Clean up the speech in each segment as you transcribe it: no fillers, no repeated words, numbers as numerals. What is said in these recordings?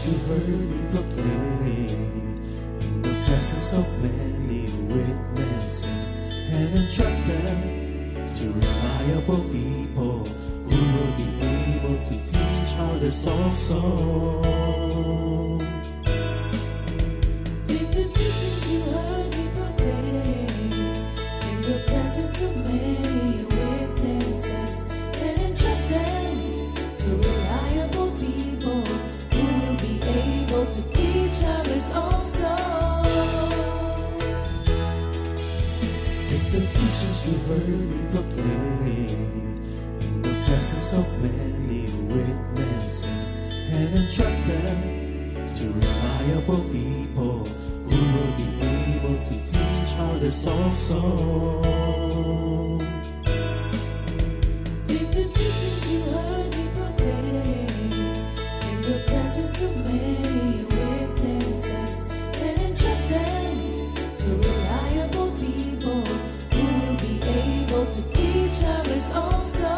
you heard me proclaim in the presence of many witnesses, and entrust them to reliable people who will be able to teach others also. Take the teachings you heard me proclaim in the presence of many witnesses, and entrust them to reliable people who will be able to teach others also. Take the teachings you heard me proclaim in the presence of many witnesses, and entrust them to reliable people who will be able to teach others also. Take the teachings you heard me proclaim in the presence of many witnesses, and entrust them to reliable people who will be able to teach others also.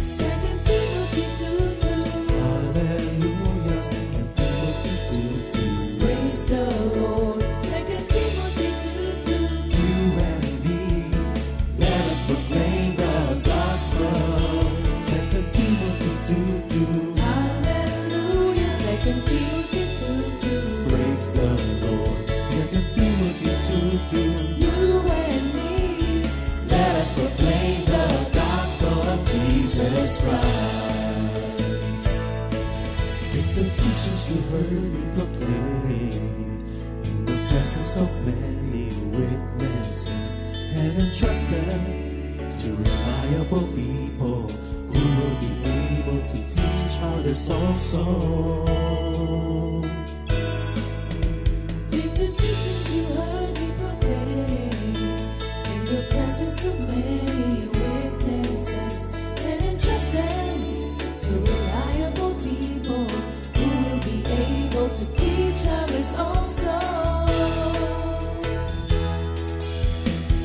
2 Timothy 2:2. Hallelujah, 2 Timothy 2:2. Praise the Lord. 2 Timothy 2:2. You and me, let us proclaim the gospel. 2 Timothy 2:2. Hallelujah. 2 Timothy 2:2. Praise the Lord. 2 Timothy 2:2. You and me, Let us proclaim the gospel of Jesus Christ. Take the teachings you heard me proclaim in the presence of many witnesses, and entrust them to reliable people who will be able to teach others also. take the teachings you heard me proclaim in the presence of many witnesses, and entrust them to reliable people who will be able to teach others also.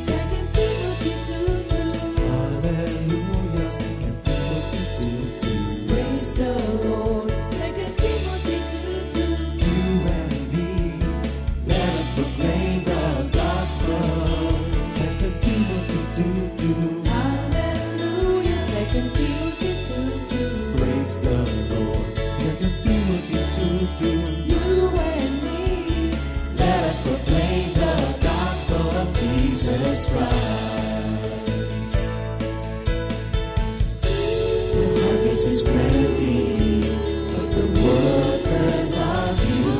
2 Timothy 2:2. Hallelujah, 2 Timothy 2:2. Praise the Lord. 2 Timothy 2:2. You and me, let us proclaim the gospel. 2 Timothy 2:2. Hallelujah. 2 Timothy 2:2. Praise the Lord. 2 Timothy 2:2. You and me, Let us proclaim the gospel of Jesus Christ. The harvest is plenty, but the workers are few.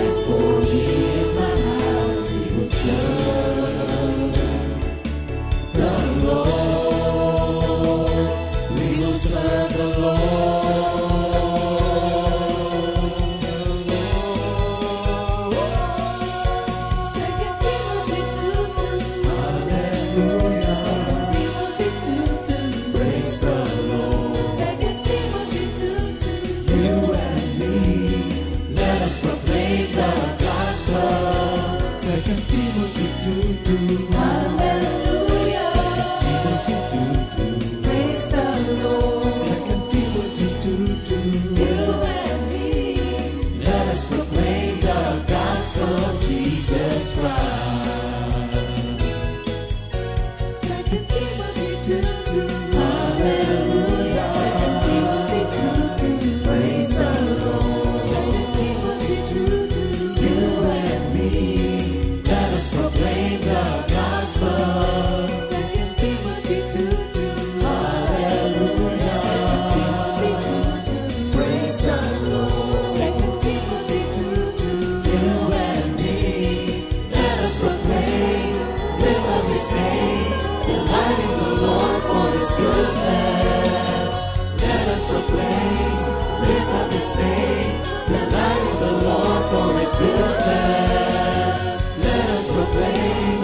As for me and my house, we will serve the Lord. We will serve the Lord. 2 Timothy 2:2. Hallelujah. 2 Timothy 2:2. Praise the Lord. 2 Timothy 2:2. You and me, let us proclaim the gospel. 2 Timothy 2:2. Hallelujah. 2 Timothy 2:2. Praise the Lord. 2 Timothy 2:2. You and me, Let us proclaim the gospel of Jesus Christ. 2 Timothy 2:2. Hallelujah. 2 Timothy 2:2. Praise the Lord. 2 Timothy 2:2. You and me, let us proclaim the gospel. 2 Timothy 2:2. Hallelujah. 2 Timothy 2:2. Praise the Lord. 2 Timothy 2:2. You and me, let us proclaim, live up His name, delighting the Lord for His goodness. Let us proclaim, live up His name, delighting the Lord for His goodness. Let us proclaim,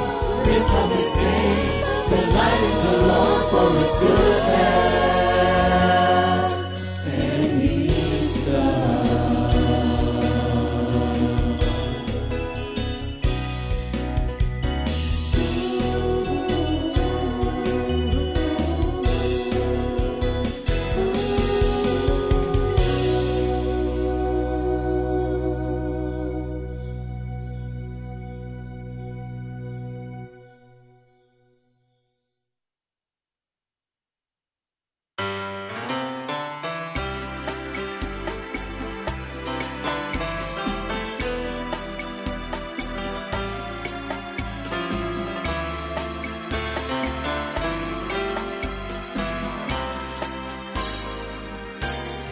live up His name, delighting the Lord for His goodness. And He's God.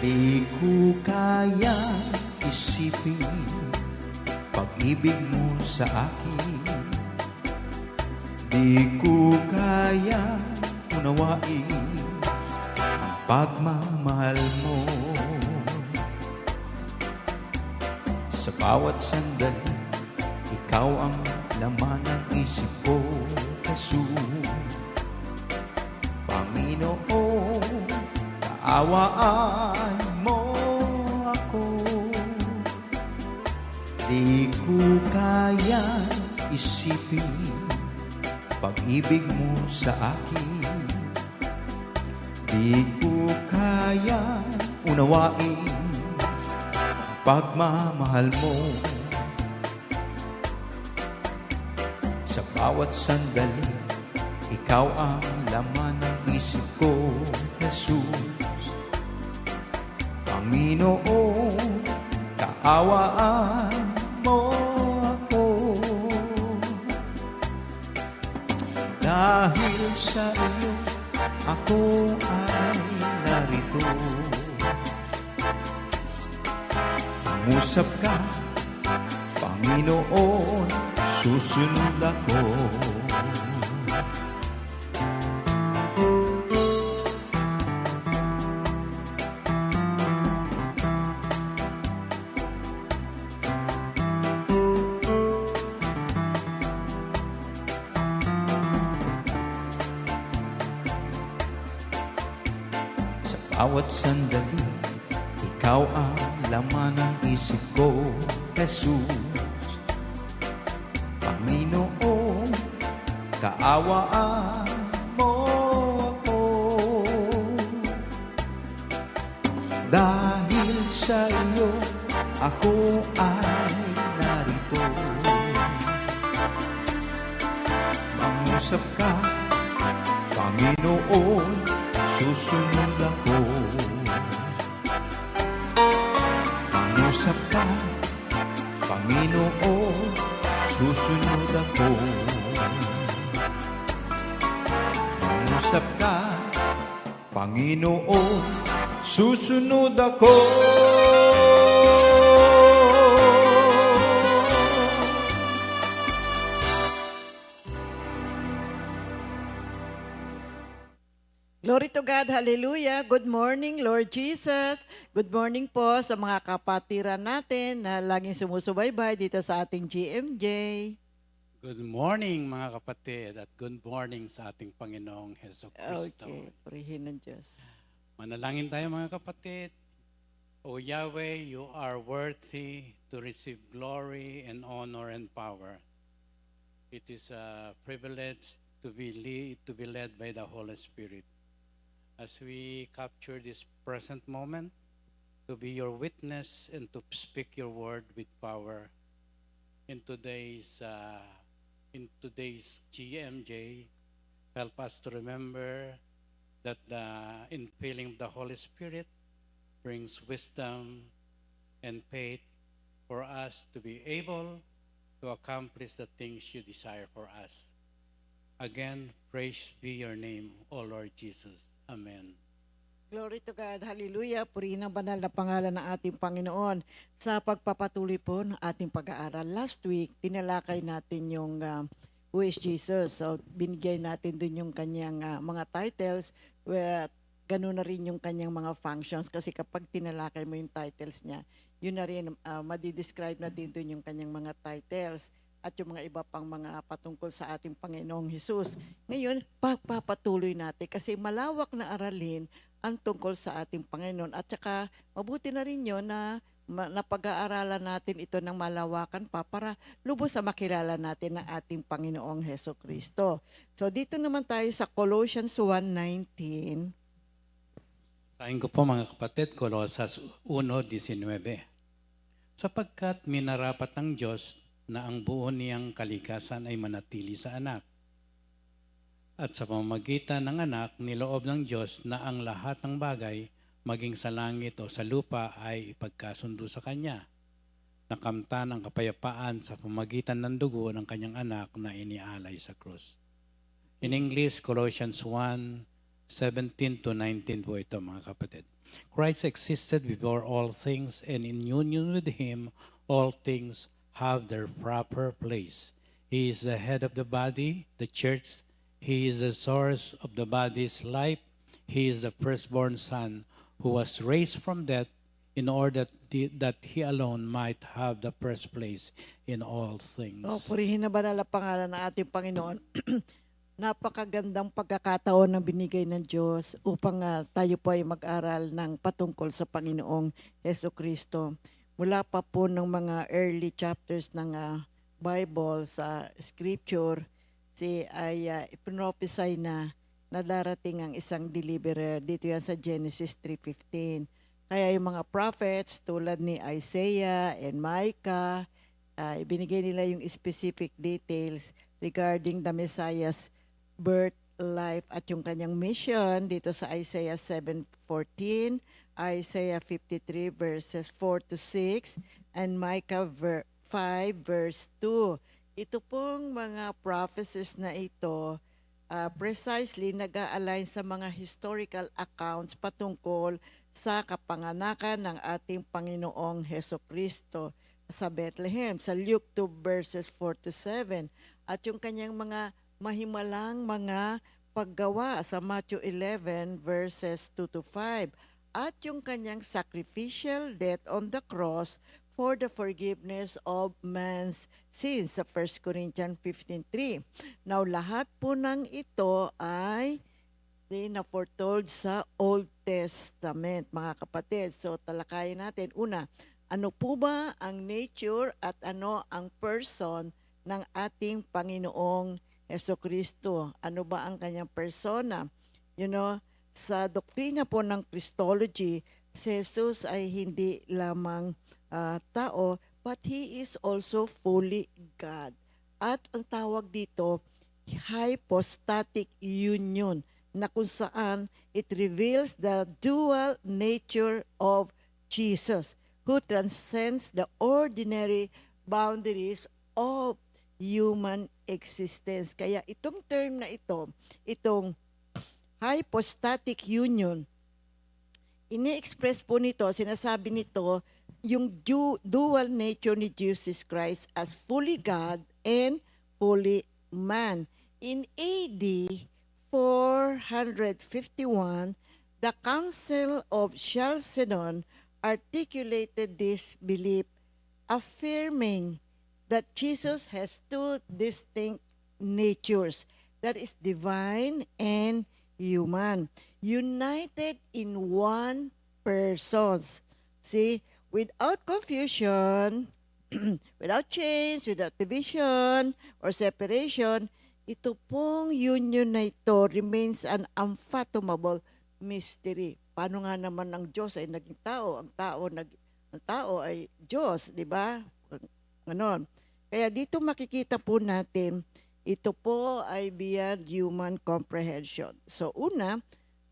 Di ko kaya isipin pag-ibig mo sa akin. Di ko kaya unawain ang pagmamahal mo. Sa bawat sandali, ikaw ang laman ng isip ko, Jesus. Panginoon, kaawaan mo ako. Di ko kaya isipin pag-ibig mo sa akin. Di ko kaya unawain ang pagmamahal mo. Sa bawat sandali, ikaw ang laman ng isip ko, Jesus. Panginoon, kaawaan mo ako. Dahil sa iyo, ako ay narito. Umusap ka, Panginoon, susunod ako. Sa bawat sandali, ikaw ang laman ng isip ko, Jesus. Panginoon, kaawaan mo ako. Dahil sa iyo, ako ay narito. Mangusap ka, Panginoon, susunod ako. Mangusap ka, Panginoon, susunod ako. Mangusap ka, Panginoon, susunod ako. Glory to God, hallelujah. Good morning, Lord Jesus. Good morning po sa mga kapatiran natin na laging sumusubaybay dito sa ating GMJ. Good morning mga kapatid at good morning sa ating Panginoong Heso Kristo. Okay, purihin ng Diyos. Manalangin tayo mga kapatid. O Yahweh, you are worthy to receive glory and honor and power. It is a privilege to be led by the Holy Spirit. As we capture this present moment, to be your witness and to speak your word with power. In today's GMJ, help us to remember that the infilling of the Holy Spirit brings wisdom and faith for us to be able to accomplish the things you desire for us. Again, praise be your name, O Lord Jesus. Amen. Glory to God, hallelujah. Purihin ang banal na pangalan ng ating Panginoon sa pagpapatuloy po ng ating pag-aaral. Last week, tinalakay natin yung Who is Jesus? So, binigay natin dun yung kanyang mga titles. Ganun na rin yung kanyang mga functions. Kasi kapag tinalakay mo yung titles niya, yun na rin, madidescribe na din dun yung kanyang mga titles at yung mga iba pang mga patungkol sa ating Panginoong Hesus. Ngayon, pagpapatuloy natin kasi malawak na aralin ang tungkol sa ating Panginoon. At saka, mabuti na rin yun na napag-aaralan natin ito ng malawakan pa para lubos sa makilala natin ng ating Panginoong Heso Kristo. So, dito naman tayo sa Colossians 1:19. Sain ko po mga kapatid, Colosas 1:19. Sapagkat minarapat ng Diyos na ang buo niyang kalikasan ay manatili sa anak. At sa pamamagitan ng anak, niloob ng Diyos na ang lahat ng bagay, maging sa langit o sa lupa, ay ipagkasundo sa Kanya. Nakamtan ang kapayapaan sa pamamagitan ng dugo ng Kanyang anak na inialay sa krus. In English, Colossians 1:17-19 po ito mga kapatid. Christ existed before all things, and in union with him, all things have their proper place. He is the head of the body, the church. He is the source of the body's life. He is the firstborn son who was raised from death in order that he alone might have the first place in all things. Purihin na banal na pangalan ng ating Panginoon. Napakagandang pagkakataon na binigay ng Diyos upang tayo po ay mag-aral ng patungkol sa Panginoong Hesukristo. Mula pa po ng mga early chapters ng Bible sa Scripture, ay ipinoprophesy na darating ang isang deliverer. Dito yan sa Genesis 3:15. Kaya yung mga prophets tulad ni Isaiah and Micah, ibinigay nila yung specific details regarding the Messiah's birth, life, at yung kanyang mission dito sa Isaiah 7:14, Isaiah 53 verses 4 to 6, and Micah 5 verse 2. Ito pong mga prophecies na ito precisely nag-a-align sa mga historical accounts patungkol sa kapanganakan ng ating Panginoong Hesukristo sa Bethlehem, sa Luke 2 verses 4 to 7, at yung kanyang mga mahimalang mga paggawa sa Matthew 11 verses 2 to 5, at yung kanyang sacrificial death on the cross for the forgiveness of man's sins sa 1 Corinthians 15:3. Now, lahat po ng ito ay na-foretold sa Old Testament, mga kapatid. So, talakayin natin. Una, ano po ba ang nature at ano ang person ng ating Panginoong Hesukristo? Ano ba ang kanyang persona? Sa doktrina po ng Christology, si Jesus ay hindi lamang tao, but He is also fully God. At ang tawag dito, hypostatic union, na kung saan it reveals the dual nature of Jesus, who transcends the ordinary boundaries of human existence. Kaya itong term na ito, itong hypostatic union, ini-express po nito, sinasabi nito, yung dual nature ni Jesus Christ as fully God and fully man. In AD 451, the Council of Chalcedon articulated this belief, affirming that Jesus has two distinct natures, that is divine and human, united in one person. See, without confusion, without change, without division or separation, ito pong union na ito remains an unfathomable mystery. Paano nga naman ang Diyos ay naging tao? Ang tao ay Diyos, di ba? Ganon. Kaya dito makikita po natin, ito po ay beyond human comprehension. So una,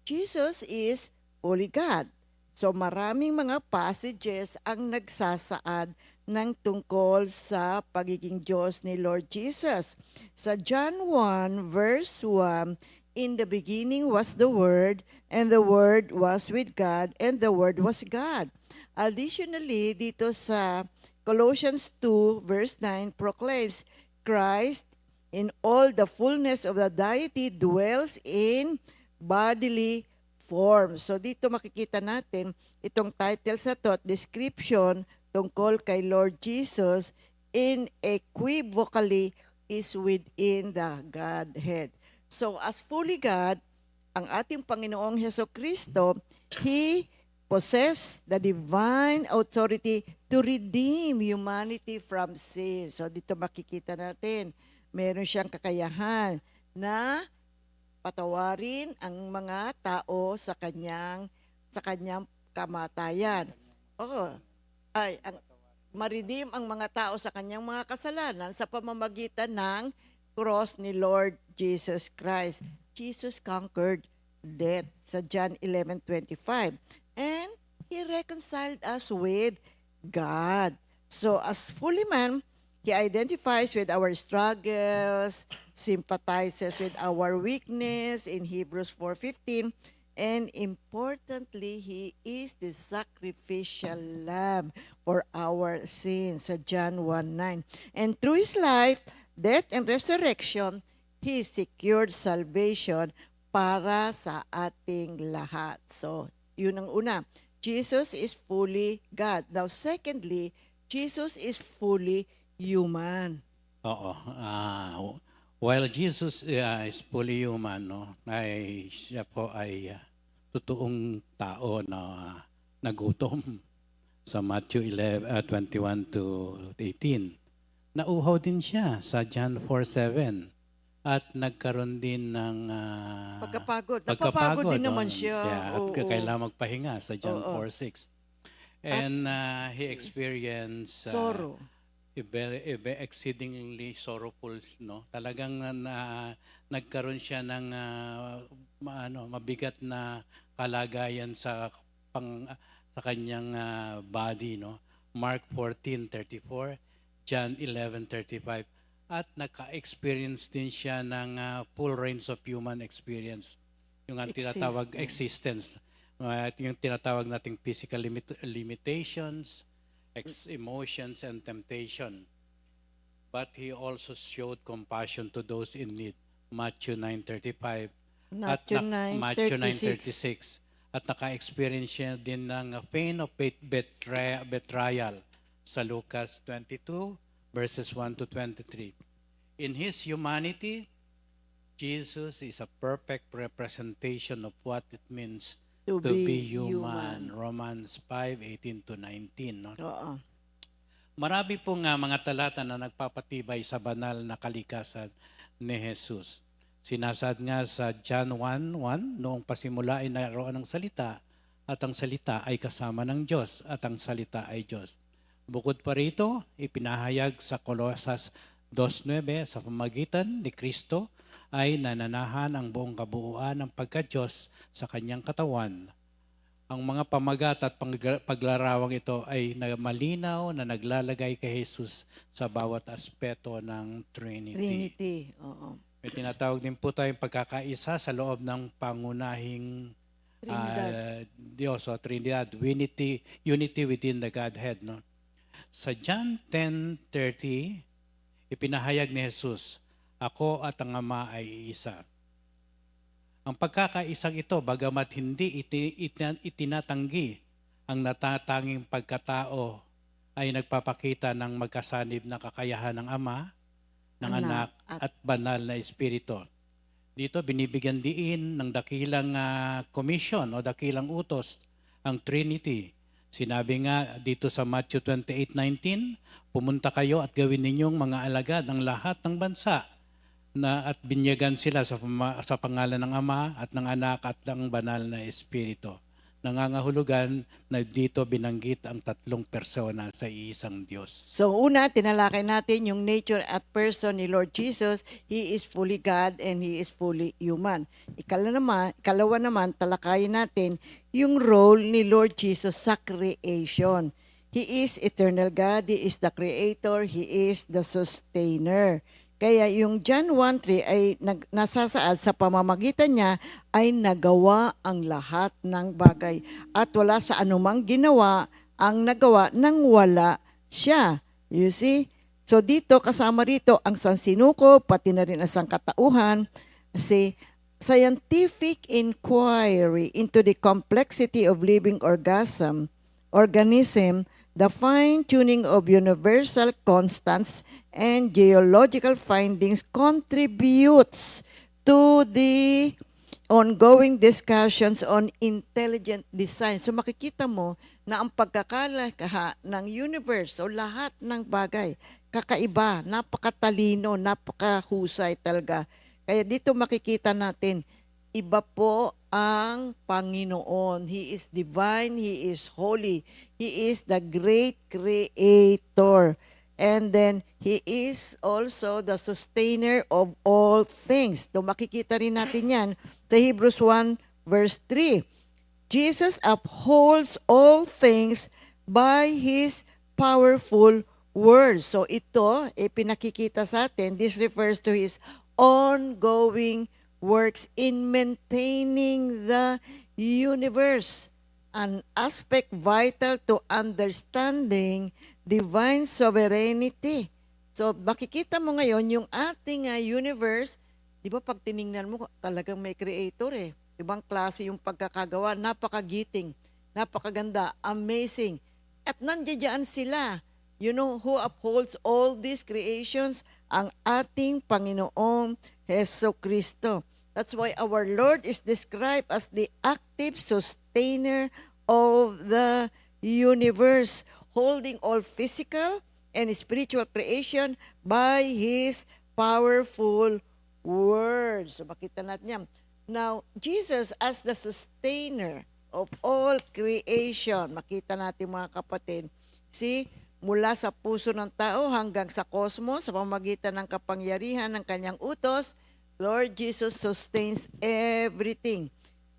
Jesus is fully God. So maraming mga passages ang nagsasaad ng tungkol sa pagiging Diyos ni Lord Jesus. Sa John 1 verse 1, in the beginning was the Word, and the Word was with God, and the Word was God. Additionally, dito sa Colossians 2 verse 9 proclaims, Christ in all the fullness of the deity dwells in bodily form. So dito makikita natin itong title sa to, description tungkol kay Lord Jesus unequivocally is within the Godhead. So as fully God, ang ating Panginoong Hesukristo, He possess the divine authority to redeem humanity from sin. So dito makikita natin, meron siyang kakayahan na patawarin ang mga tao sa kanyang kamatayan. Ma-redeem ang mga tao sa kanyang mga kasalanan sa pamamagitan ng cross ni Lord Jesus Christ. Jesus conquered death sa John 11:25. And He reconciled us with God. So as fully man, He identifies with our struggles, sympathizes with our weakness in Hebrews 4:15, And importantly, He is the sacrificial lamb for our sins, sa John 1:9. And through His life, death, and resurrection, He secured salvation para sa ating lahat. So, yun ang una. Jesus is fully God. Now, secondly, Jesus is fully human. Oo. While Jesus is fully human, no, ay siya po ay totoong tao na nagutom sa Matthew 21 to 18. Nauhaw din siya sa John 4:7 at nagkaroon din ng Pagkapagod. Napapagod din no, naman siya. At Oo. kailangan magpahinga sa John Oo. 4:6. And he experienced Sorrow. exceedingly sorrowful, no? Talagang nagkaroon siya ng mabigat na kalagayan sa kanyang body, no? Mark 14:34, John 11:35, at naka-experience din siya ng full range of human experience. Yung ang tinatawag existence. Yung tinatawag nating physical limitations, emotions, and temptation. But he also showed compassion to those in need. Matthew 9:35. Matthew Matthew 9:36. 9:36. At naka-experience siya din ng pain of betrayal sa Lucas 22, verses 1 to 23. In his humanity, Jesus is a perfect representation of what it means to be human. Romans 5:18 to 19. No? Oo. Marami pong mga talata na nagpapatibay sa banal na kalikasan ni Jesus. Sinasad nga sa John 1:1, noong pasimula ay naroon ang salita, at ang salita ay kasama ng Diyos, at ang salita ay Diyos. Bukod pa rito, ipinahayag sa Colosas 2:9, sa pamagitan ni Kristo ay nananahan ang buong kabuuan ng pagka-Diyos sa kanyang katawan. Ang mga pamagat at paglarawang ito ay malinaw na naglalagay kay Jesus sa bawat aspeto ng Trinity. Oo. May tinatawag din po tayong pagkakaisa sa loob ng pangunahing Diyos o Trinidad. Unity within the Godhead. No? Sa John 10:30, ipinahayag ni Jesus, ako at ang Ama ay iisa. Ang pagkakaisang ito, bagamat hindi itinatanggi ang natatanging pagkatao, ay nagpapakita ng magkasanib na kakayahan ng Ama, ng Anak, at Banal na Espiritu. Dito, binibigyan diin ng dakilang commission o dakilang utos ang Trinity. Sinabi nga dito sa Matthew 28:19, pumunta kayo at gawin ninyong mga alagad ng lahat ng bansa, at binyagan sila sa pangalan ng Ama at ng Anak at ng Banal na Espiritu. Nangangahulugan na dito binanggit ang tatlong persona sa iisang Diyos. So una, tinalakay natin yung nature at person ni Lord Jesus. He is fully God and He is fully human. Ikalawa naman, talakayin natin yung role ni Lord Jesus sa creation. He is eternal God, He is the creator, He is the sustainer. Kaya yung John 1:3 ay nasasaad sa pamamagitan niya ay nagawa ang lahat ng bagay. At wala sa anumang ginawa ang nagawa nang wala siya. You see? So dito, kasama rito ang sansinuko, pati na rin ang sangkatauhan. Kasi scientific inquiry into the complexity of living organism, the fine-tuning of universal constants and geological findings contributes to the ongoing discussions on intelligent design. So makikita mo na ang pagkakalakha ng universe o lahat ng bagay, kakaiba, napakatalino, napakahusay talaga. Kaya dito makikita natin, iba po ang Panginoon. He is divine, He is holy, He is the great creator. And then, He is also the sustainer of all things. So makikita rin natin yan sa Hebrews 1 verse 3. Jesus upholds all things by His powerful word. So ito, pinakikita sa atin, this refers to His ongoing works in maintaining the universe, an aspect vital to understanding divine sovereignty. So makikita mo ngayon yung ating universe, di ba pag tiningnan mo talagang may creator eh. Ibang klase yung pagkakagawa, napakagiting, napakaganda, amazing. At nandiyan sila, you know, who upholds all these creations, ang ating Panginoong Heso Kristo. That's why our Lord is described as the active sustainer of the universe, holding all physical and spiritual creation by His powerful word. So makita natin yan. Now, Jesus as the sustainer of all creation, makita natin mga kapatid, see, mula sa puso ng tao hanggang sa kosmos, sa pamamagitan ng kapangyarihan ng kanyang utos, Lord Jesus sustains everything.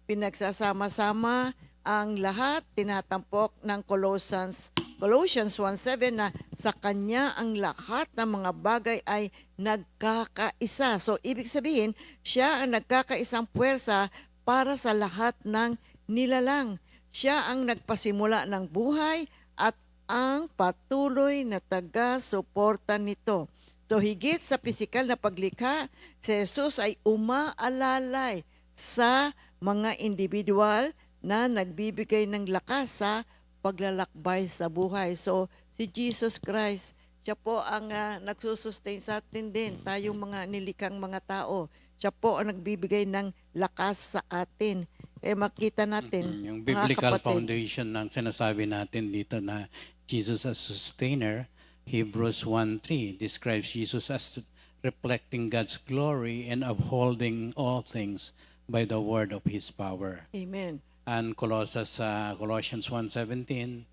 Pinagsasama-sama ang lahat, tinatampok ng Colossians 1:7 na sa Kanya ang lahat ng mga bagay ay nagkakaisa. So, ibig sabihin, siya ang nagkakaisang puwersa para sa lahat ng nilalang. Siya ang nagpasimula ng buhay at ang patuloy na taga-suporta nito. So, higit sa pisikal na paglikha, si Jesus ay umaalalay sa mga individual na nagbibigay ng lakas sa paglalakbay sa buhay. So, si Jesus Christ, siya po ang nagsusustain sa atin din, tayong mga nilikang mga tao. Siya po ang nagbibigay ng lakas sa atin. Eh makita natin, Yung mga biblical kapatid, foundation ng sinasabi natin dito na Jesus as sustainer, Hebrews 1:3 describes Jesus as reflecting God's glory and upholding all things by the word of His power. Amen. And Colossians 1:17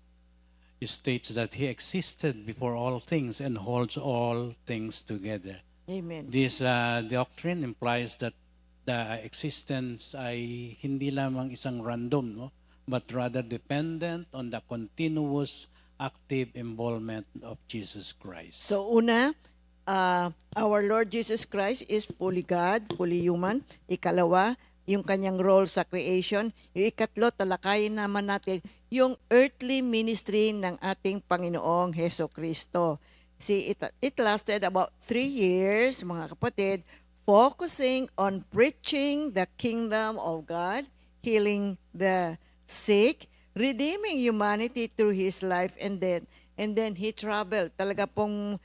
states that He existed before all things and holds all things together. Amen. This doctrine implies that the existence ay hindi lamang isang random, no? But rather dependent on the continuous active involvement of Jesus Christ. So una, our Lord Jesus Christ is fully God, fully human. Ikalawa, yung kanyang role sa creation. Yung ikatlo, talakayin naman natin yung earthly ministry ng ating Panginoong Heso Kristo. See, it lasted about 3 years, mga kapatid, focusing on preaching the kingdom of God, healing the sick, redeeming humanity through His life and death. And then He traveled. Talaga pong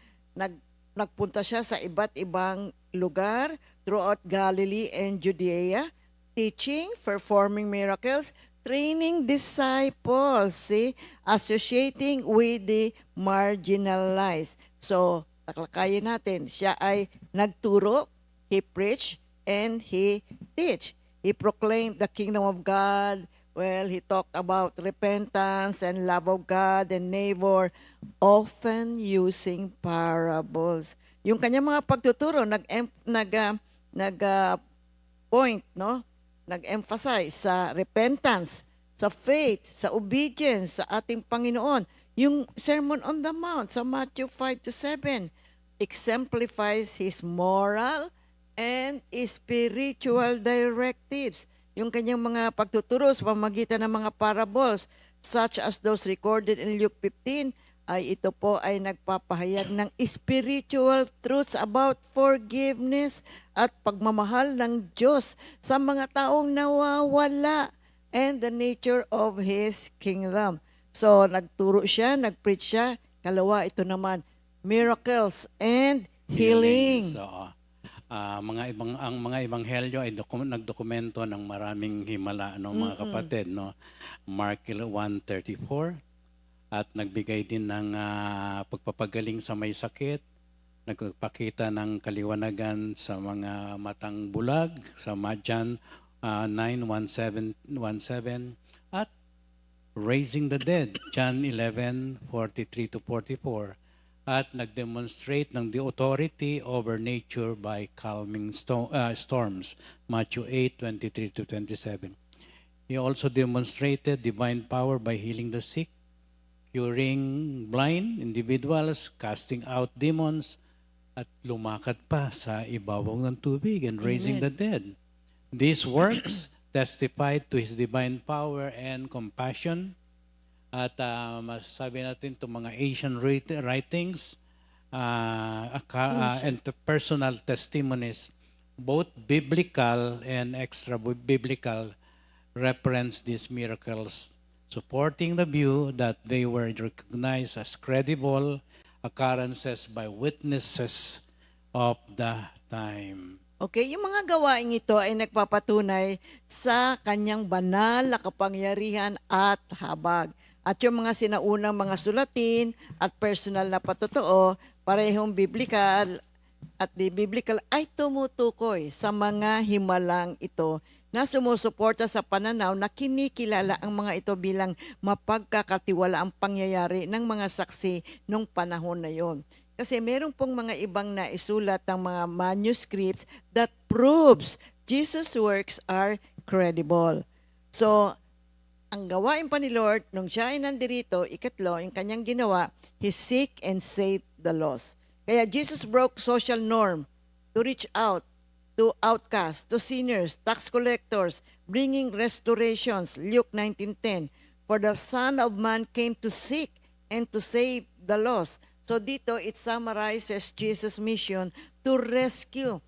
nagpunta siya sa iba't ibang lugar throughout Galilee and Judea, teaching, performing miracles, training disciples, see, associating with the marginalized. So, taklakayin natin, siya ay nagturo, He preached, and He teach. He proclaimed the kingdom of God. Well, He talked about repentance and love of God and neighbor, often using parables. Yung kanyang mga pagtuturo, point, no? Nag-emphasize sa repentance, sa faith, sa obedience sa ating Panginoon. Yung Sermon on the Mount sa Matthew 5-7 exemplifies His moral and spiritual directives. Yung kanyang mga pagtuturo sa pamamagitan ng mga parables such as those recorded in Luke 15 ay ito po ay nagpapahayag ng spiritual truths about forgiveness at pagmamahal ng Diyos sa mga taong nawawala and the nature of His kingdom. So, nagturo siya, nagpreach siya. Kalawa, ito naman, miracles and healing. So, ang mga ebanghelyo ay nagdokumento ng maraming himala, no, mga kapatid, no. Mark 1:34 at nagbigay din ng pagpapagaling sa may sakit, nagpakita ng kaliwanagan sa mga matang bulag sa John 9:17 at raising the dead, John 11:43-44, at nagdemonstrate ng the authority over nature by calming storms, Matthew 8:23-27. He also demonstrated divine power by healing the sick, curing blind individuals, casting out demons, at lumakad pa sa ibabaw ng tubig and raising the dead. These works testified to His divine power and compassion. At masasabi natin itong mga Asian writings and the personal testimonies, both biblical and extra-biblical, reference these miracles, supporting the view that they were recognized as credible occurrences by witnesses of the time. Okay, yung mga gawain ito ay nagpapatunay sa kanyang banal na kapangyarihan at habag. At yung mga sinaunang mga sulatin at personal na patotoo, parehong biblical at di biblical ay tumutukoy sa mga himalang ito na sumusuporta sa pananaw na kinikilala ang mga ito bilang mapagkakatiwala ang pangyayari ng mga saksi nung panahon na yon. Kasi meron pong mga ibang naisulat ng mga manuscripts that proves Jesus' works are credible. So, ang gawain pa ni Lord, nung siya ay nandirito, ikatlo, yung kanyang ginawa, He seek and saved the lost. Kaya Jesus broke social norm to reach out to outcasts, to sinners, tax collectors, bringing restorations. Luke 19:10. For the Son of Man came to seek and to save the lost. So dito, it summarizes Jesus' mission to rescue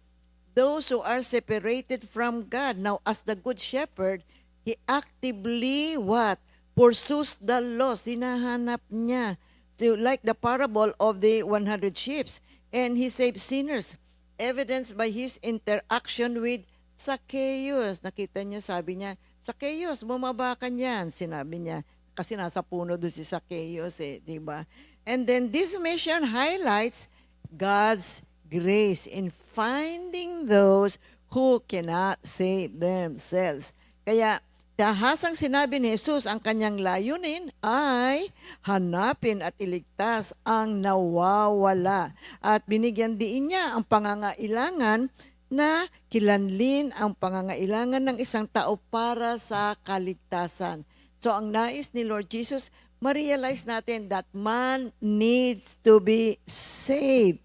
those who are separated from God. Now, as the Good Shepherd, He actively what? Pursues the lost. Hinahanap niya. So, like the parable of the 100 sheep. And He saves sinners. Evidenced by His interaction with Zacchaeus. Nakita niyo, sabi niya, Zacchaeus, bumaba ka niyan. Sinabi niya, kasi nasa puno doon si Zacchaeus di ba? And then this mission highlights God's grace in finding those who cannot save themselves. Kaya, tahasang sinabi ni Jesus, ang kanyang layunin ay hanapin at iligtas ang nawawala. At binigyan din niya ang pangangailangan na kilanlin ang pangangailangan ng isang tao para sa kaligtasan. So ang nais ni Lord Jesus, ma-realize natin that man needs to be saved.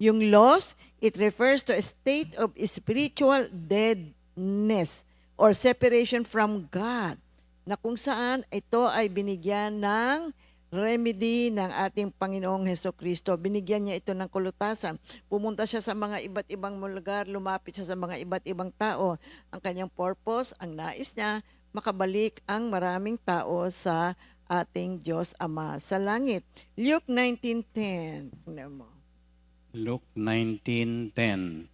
Yung lost, it refers to a state of spiritual deadness or separation from God, na kung saan ito ay binigyan ng remedy ng ating Panginoong Hesukristo. Binigyan niya ito ng kalutasan. Pumunta siya sa mga iba't ibang lugar, lumapit siya sa mga iba't ibang tao. Ang kanyang purpose, ang nais niya, makabalik ang maraming tao sa ating Diyos Ama sa langit. Luke 19:10. Luke 19:10.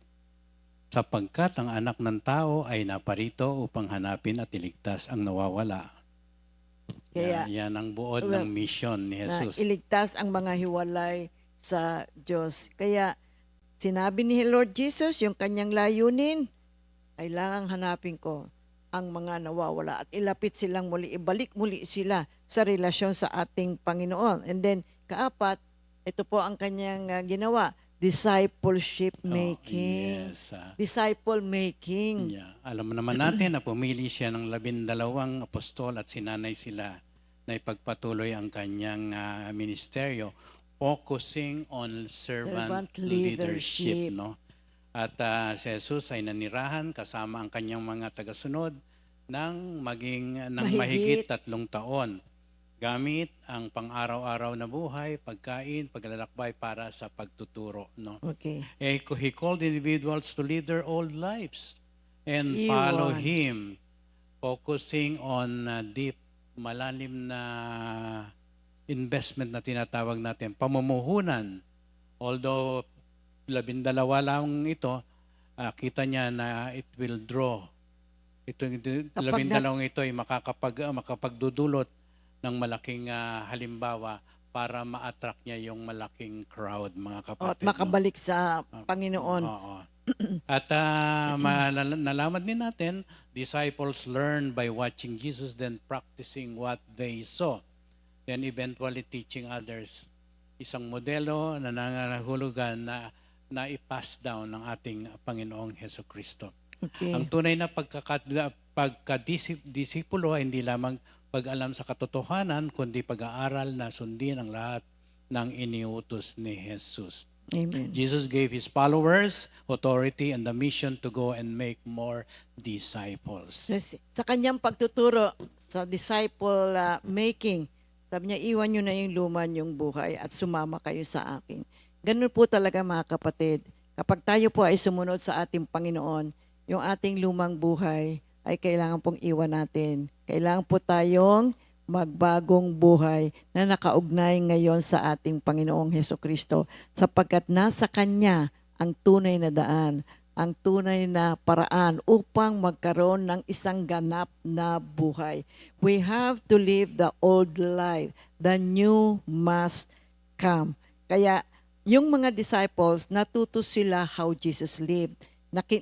Sapagkat ang anak ng tao ay naparito upang hanapin at iligtas ang nawawala. Kaya, yan ang buod ng mission ni na Jesus. iligtas ang mga hiwalay sa Diyos. Kaya sinabi ni Lord Jesus, yung kanyang layunin, kailangang hanapin ko ang mga nawawala at ilapit silang muli, ibalik muli sila sa relasyon sa ating Panginoon. And then, kaapat, ito po ang kanyang ginawa, discipleship making. Yes. Disciple making. Yeah. Alam mo naman natin na pumili siya ng 12 apostol at sinanay sila na ipagpatuloy ang kanyang ministeryo, focusing on servant leadership. No? At si Jesus ay nanirahan kasama ang kanyang mga tagasunod ng mahigit 3 taon. Gamit ang pang-araw-araw na buhay, pagkain, paglalakbay para sa pagtuturo. No? Okay. He called individuals to lead their old lives and follow Him, focusing on deep, malalim na investment na tinatawag natin, pamumuhunan. Although 12 lang ito, kita niya na it will draw. Itong 12 ito ay makapagdudulot ng malaking halimbawa para ma-attract niya yung malaking crowd, mga kapatid. At makabalik sa Panginoon. Oo. At nalaman din natin, disciples learn by watching Jesus, then practicing what they saw. Then eventually teaching others. Isang modelo na nangangahulugan na i-pass down ng ating Panginoong Hesukristo. Okay. Ang tunay na pagkadisipulo ay hindi lamang pag-alam sa katotohanan, kundi pag-aaral na sundin ang lahat ng iniutos ni Jesus. Amen. Jesus gave his followers authority and the mission to go and make more disciples. Sa kanyang pagtuturo sa disciple making, sabi niya, iwan nyo na yung luma yung buhay at sumama kayo sa akin. Ganun po talaga mga kapatid. Kapag tayo po ay sumunod sa ating Panginoon, yung ating lumang buhay ay kailangan pong iwan natin. Kailangan po tayong magbagong buhay na nakaugnay ngayon sa ating Panginoong Hesukristo sapagkat nasa Kanya ang tunay na daan, ang tunay na paraan upang magkaroon ng isang ganap na buhay. We have to live the old life. The new must come. Kaya yung mga disciples, natuto sila how Jesus lived.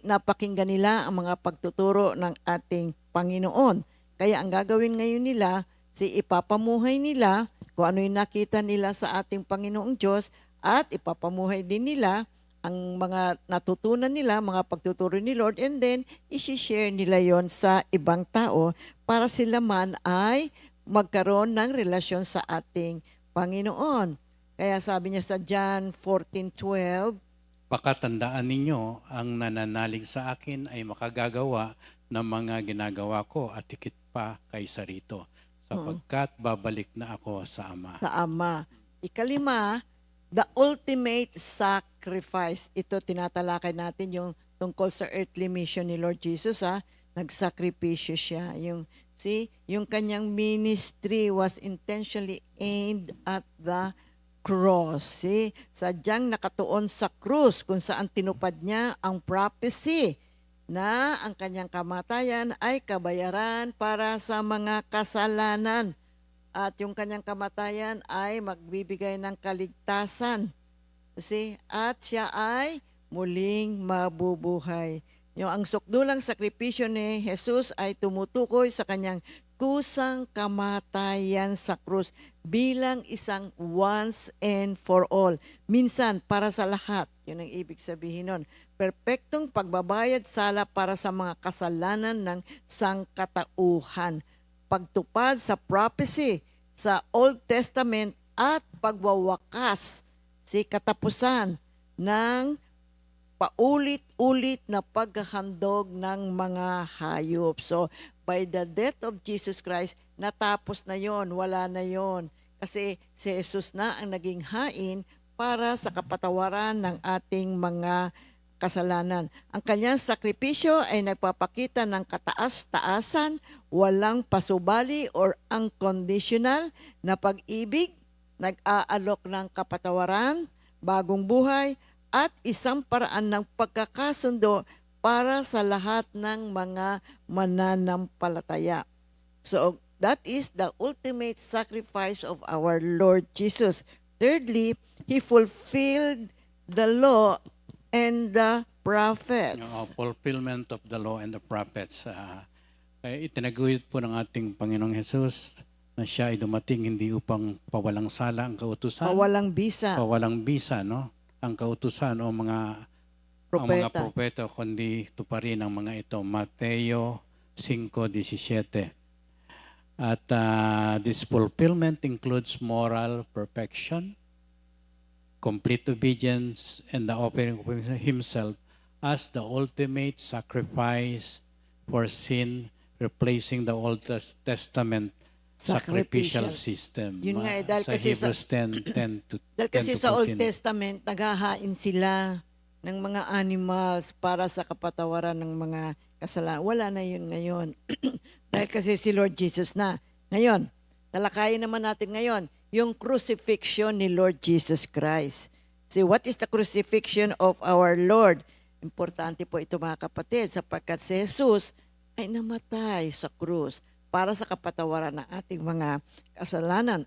Napakinggan nila ang mga pagtuturo ng ating Panginoon. Kaya ang gagawin ngayon nila, ipapamuhay nila kung ano yung nakita nila sa ating Panginoong Diyos at ipapamuhay din nila ang mga natutunan nila, mga pagtuturo ni Lord, and then isi-share nila yon sa ibang tao para sila man ay magkaroon ng relasyon sa ating Panginoon. Kaya sabi niya sa John 14:12, Pakatandaan ninyo, ang nananalig sa akin ay makagagawa ng mga ginagawa ko at higit pa kaysa rito, sapagkat babalik na ako sa Ama. sa Ama. Ikalima, the ultimate sacrifice. Ito, tinatalakay natin yung tungkol sa earthly mission ni Lord Jesus. Nagsakripisyo siya. Yung kanyang ministry was intentionally aimed at the cross. Sadyang nakatuon sa krus kung saan tinupad niya ang prophecy na ang kanyang kamatayan ay kabayaran para sa mga kasalanan. At yung kanyang kamatayan ay magbibigay ng kaligtasan. At siya ay muling mabubuhay. Yung ang sukdulang sakripisyo ni Jesus ay tumutukoy sa kanyang kusang kamatayan sa krus bilang isang once and for all. Minsan, para sa lahat. Yun ang ibig sabihin nun. Perpektong pagbabayad sala para sa mga kasalanan ng sangkatauhan. Pagtupad sa prophecy sa Old Testament at pagwawakas katapusan ng paulit-ulit na paghahandog ng mga hayop. So, by the death of Jesus Christ, natapos na yon, wala na yon. Kasi si Jesus na ang naging hain para sa kapatawaran ng ating mga kasalanan. Ang kanyang sakripisyo ay nagpapakita ng kataas-taasan, walang pasubali or unconditional na pag-ibig, nag-aalok ng kapatawaran, bagong buhay, at isang paraan ng pagkakasundo para sa lahat ng mga mananampalataya. So, that is the ultimate sacrifice of our Lord Jesus. Thirdly, He fulfilled the law and the prophets. Fulfillment of the law and the prophets. Kaya itinaguyod po ng ating Panginoong Jesus na siya ay dumating hindi upang pawalang sala ang kautusan. Pawalang bisa. Pawalang bisa, no? Ang kautusan o mga propeta, kundi tuparin ang mga ito. Mateo 5:17. At this fulfillment includes moral perfection, complete obedience, and the offering of himself as the ultimate sacrifice for sin, replacing the Old Testament sacrificial system. Yun nga dahil sa kasi Hebrews 10:10 to 10 dahil kasi to sa Old 14. Testament, naghahain sila ng mga animals para sa kapatawaran ng mga kasalanan. Wala na yun ngayon. Dahil kasi si Lord Jesus na. Ngayon, talakayin naman natin ngayon, yung crucifixion ni Lord Jesus Christ. See, what is the crucifixion of our Lord? Importante po ito mga kapatid, sapagkat si Jesus ay namatay sa krus para sa kapatawaran ng ating mga kasalanan.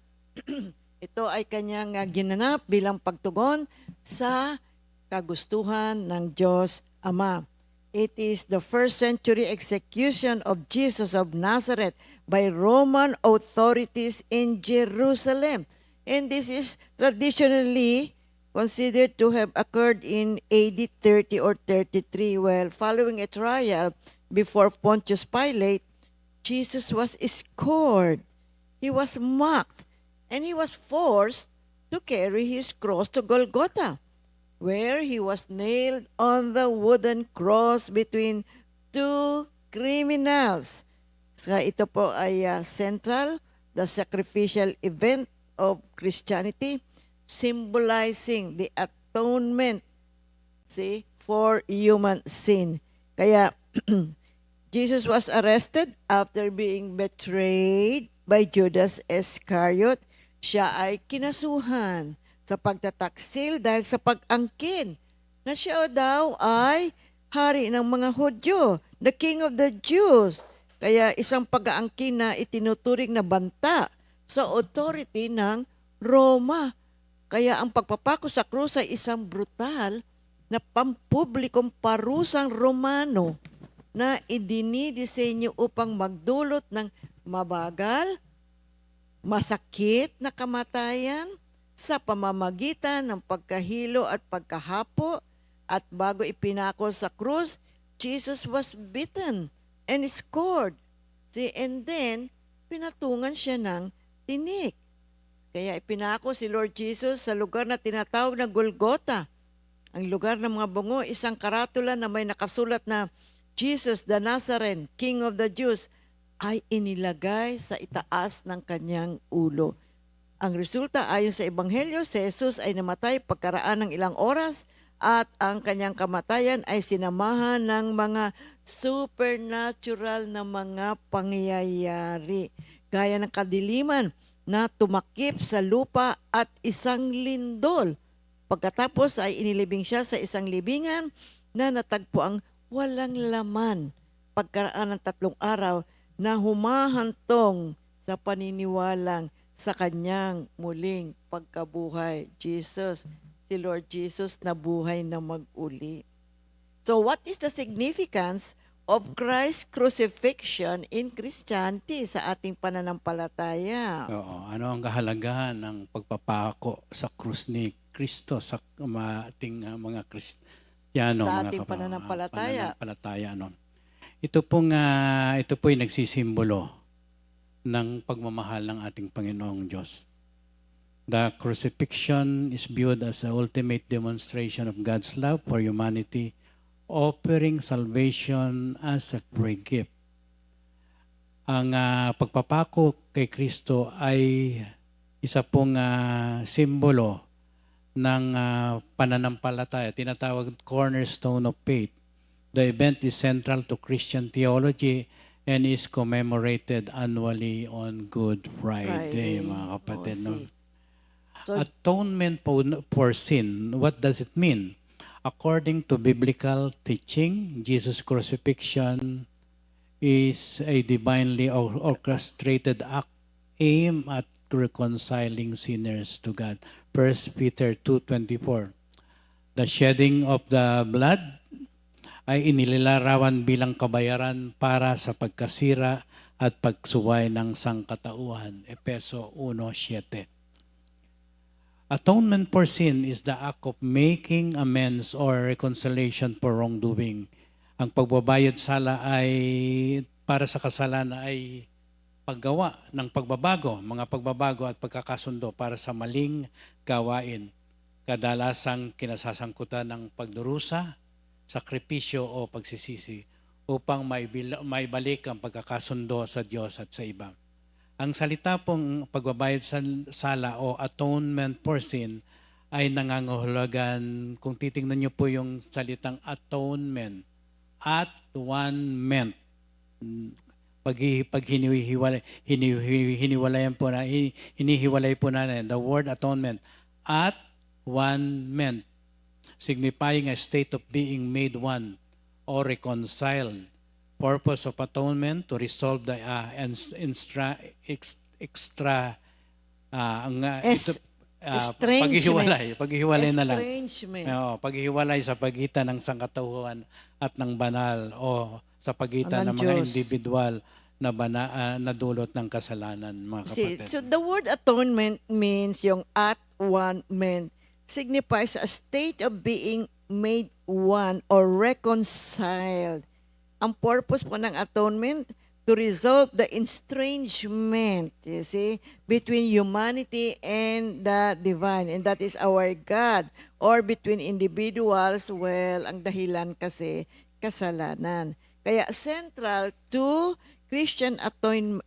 Ito ay kanyang ginanap bilang pagtugon sa kagustuhan ng Diyos Ama. It is the first century execution of Jesus of Nazareth by Roman authorities in Jerusalem. And this is traditionally considered to have occurred in AD 30 or 33. Well, following a trial before Pontius Pilate, Jesus was scourged, he was mocked, and he was forced to carry his cross to Golgotha. where he was nailed on the wooden cross between two criminals. So ito po ay central, the sacrificial event of Christianity, symbolizing the atonement, see, for human sin. Kaya Jesus was arrested after being betrayed by Judas Iscariot. Siya ay kinasuhan sa pagtataksil dahil sa pag-angkin na siya daw ay hari ng mga Hudyo, the King of the Jews. Kaya isang pag-aangkin na itinuturing na banta sa authority ng Roma. Kaya ang pagpapako sa krus ay isang brutal na pampublikong parusang Romano na idinidisenyo upang magdulot ng mabagal, masakit na kamatayan sa pamamagitan ng pagkahilo at pagkahapo, at bago ipinako sa krus, Jesus was beaten and scourged. See, and then, pinatungan siya ng tinik. Kaya ipinako si Lord Jesus sa lugar na tinatawag na Golgotha. Ang lugar ng mga bungo, isang karatula na may nakasulat na Jesus the Nazarene, King of the Jews, ay inilagay sa itaas ng kanyang ulo. Ang resulta ayon sa Ebanghelyo, si Jesus ay namatay pagkaraan ng ilang oras at ang kanyang kamatayan ay sinamahan ng mga supernatural na mga pangyayari gaya ng kadiliman na tumakip sa lupa at isang lindol. Pagkatapos ay inilibing siya sa isang libingan na natagpo ang walang laman pagkaraan ng 3 araw na humahantong sa paniniwalang sa kanyang muling pagkabuhay. Si Lord Jesus nabuhay na mag-uli. So what is the significance of Christ's crucifixion in Christianity sa ating pananampalataya? Oo, ano ang kahalagahan ng pagpapako sa krus ni Kristo sa ating mga Kristiyano, Sa mga ating pananampalataya. No? Ito po'y nagsisimbolo ng pagmamahal ng ating Panginoong Diyos. The crucifixion is viewed as the ultimate demonstration of God's love for humanity, offering salvation as a free gift. Ang pagpapako kay Kristo ay isa pong simbolo ng pananampalataya, tinatawag cornerstone of faith. The event is central to Christian theology and is commemorated annually on Good Friday, mga kapatid. No? So, Atonement for sin, what does it mean? According to biblical teaching, Jesus' crucifixion is a divinely orchestrated act aimed at reconciling sinners to God. 1 Peter 2:24. The shedding of the blood ay inilarawan bilang kabayaran para sa pagkasira at pagsuway ng sangkatauhan. Efeso 1:7. Atonement for sin is the act of making amends or reconciliation for wrongdoing. Ang pagbabayad sala ay para sa kasalanan ay paggawa ng pagbabago, mga pagbabago at pagkakasundo para sa maling gawain. Kadalasang kinasasangkutan ng pagdurusa, sakripisyo o pagsisisi upang maibalik ang pagkakasundo sa Diyos at sa iba. Ang salita pong pagbabayad sa sala o atonement for sin ay nangangahulugan, kung titingnan niyo po yung salitang atonement, at one meant. Pag hinihiwalay po natin, the word atonement, at one meant, signifying a state of being made one or reconciled. Purpose of atonement to resolve the paghihiwalay na lang. Paghihiwalay sa pagitan ng sangkatauhan at ng banal o sa pagitan ng mga individual na dulot ng kasalanan, mga kapatid. So the word atonement means yung at one meant signifies a state of being made one or reconciled. Ang purpose po ng atonement, to resolve the estrangement, you see, between humanity and the divine. And that is our God. or between individuals, well, ang dahilan kasi kasalanan. Kaya central to Christian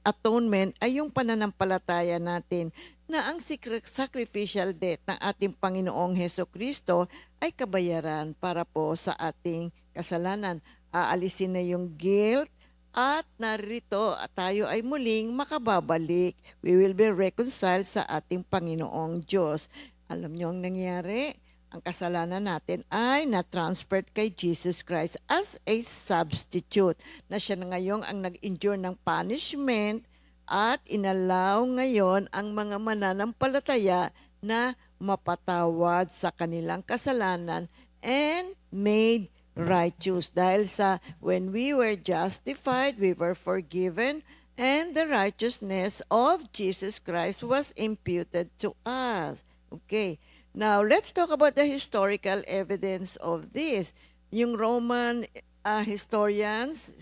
atonement ay yung pananampalataya natin na ang sacrificial death ng ating Panginoong Heso Kristo ay kabayaran para po sa ating kasalanan. Aalisin na yung guilt at narito tayo ay muling makababalik. We will be reconciled sa ating Panginoong Diyos. Alam niyo ang nangyari? Ang kasalanan natin ay na-transferred kay Jesus Christ as a substitute na siya na ngayon ang nag-endure ng punishment at inalaw ngayon ang mga mananampalataya na mapatawad sa kanilang kasalanan and made righteous. Dahil sa when we were justified, we were forgiven, and the righteousness of Jesus Christ was imputed to us. Okay. Now, let's talk about the historical evidence of this. Yung Roman historians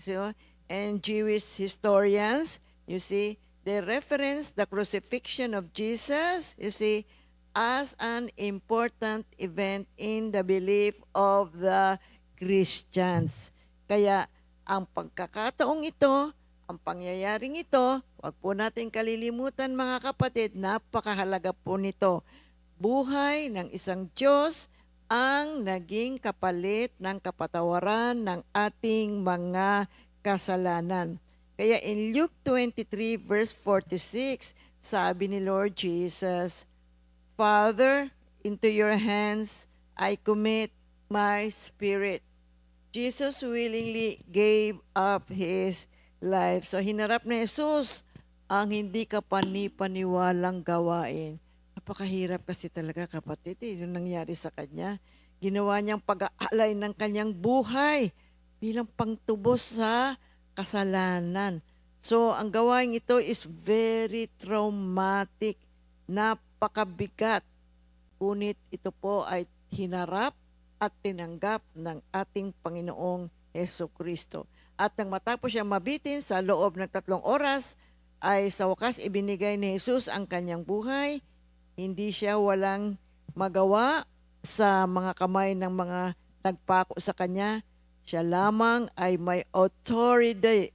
and Jewish historians, you see, they reference the crucifixion of Jesus, you see, as an important event in the belief of the Christians. Kaya, ang pagkakataong ito, ang pangyayaring ito, wag po natin kalilimutan mga kapatid, napakahalaga po nito. Buhay ng isang Diyos ang naging kapalit ng kapatawaran ng ating mga kasalanan. Kaya in Luke 23 verse 46, sabi ni Lord Jesus, Father, into your hands I commit my spirit. Jesus willingly gave up His life. So hinarap ni Jesus ang hindi ka panipaniwalang gawain. Napakahirap kasi talaga kapatid, yung nangyari sa kanya. Ginawa niyang pag-aalay ng kanyang buhay bilang pangtubos sa kasalanan. So, ang gawain ito is very traumatic, napakabigat. Ngunit ito po ay hinarap at tinanggap ng ating Panginoong Heso Kristo. At nang matapos siya mabitin sa loob ng 3 oras, ay sa wakas ibinigay ni Jesus ang kanyang buhay. Hindi siya walang magawa sa mga kamay ng mga nagpako sa kanya. Siya lamang ay may authority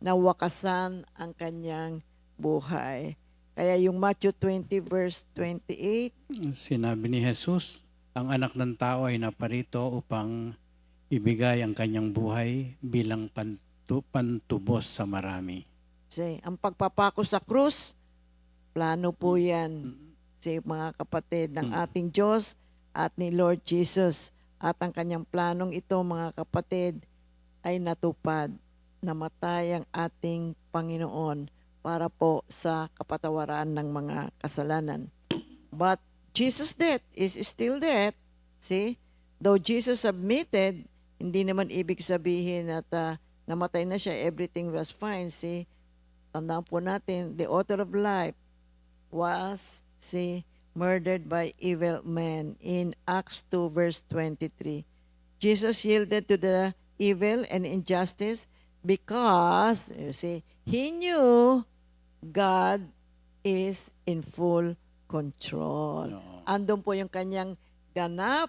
na wakasan ang kanyang buhay. Kaya yung Matthew 20 verse 28, Sinabi ni Jesus, ang anak ng tao ay naparito upang ibigay ang kanyang buhay bilang pantubos sa marami. ang pagpapako sa krus, plano po yan mga kapatid ng ating Diyos at ni Lord Jesus. At ang kanyang planong ito mga kapatid ay natupad. Namatay ang ating Panginoon para po sa kapatawaran ng mga kasalanan. But Jesus' death is still death. See? Though Jesus submitted, hindi naman ibig sabihin at namatay na siya, everything was fine. See? Tandaan po natin, the author of life was murdered by evil men in Acts 2 verse 23. Jesus yielded to the evil and injustice because, he knew God is in full control. Oo. Andun po yung kanyang ganap,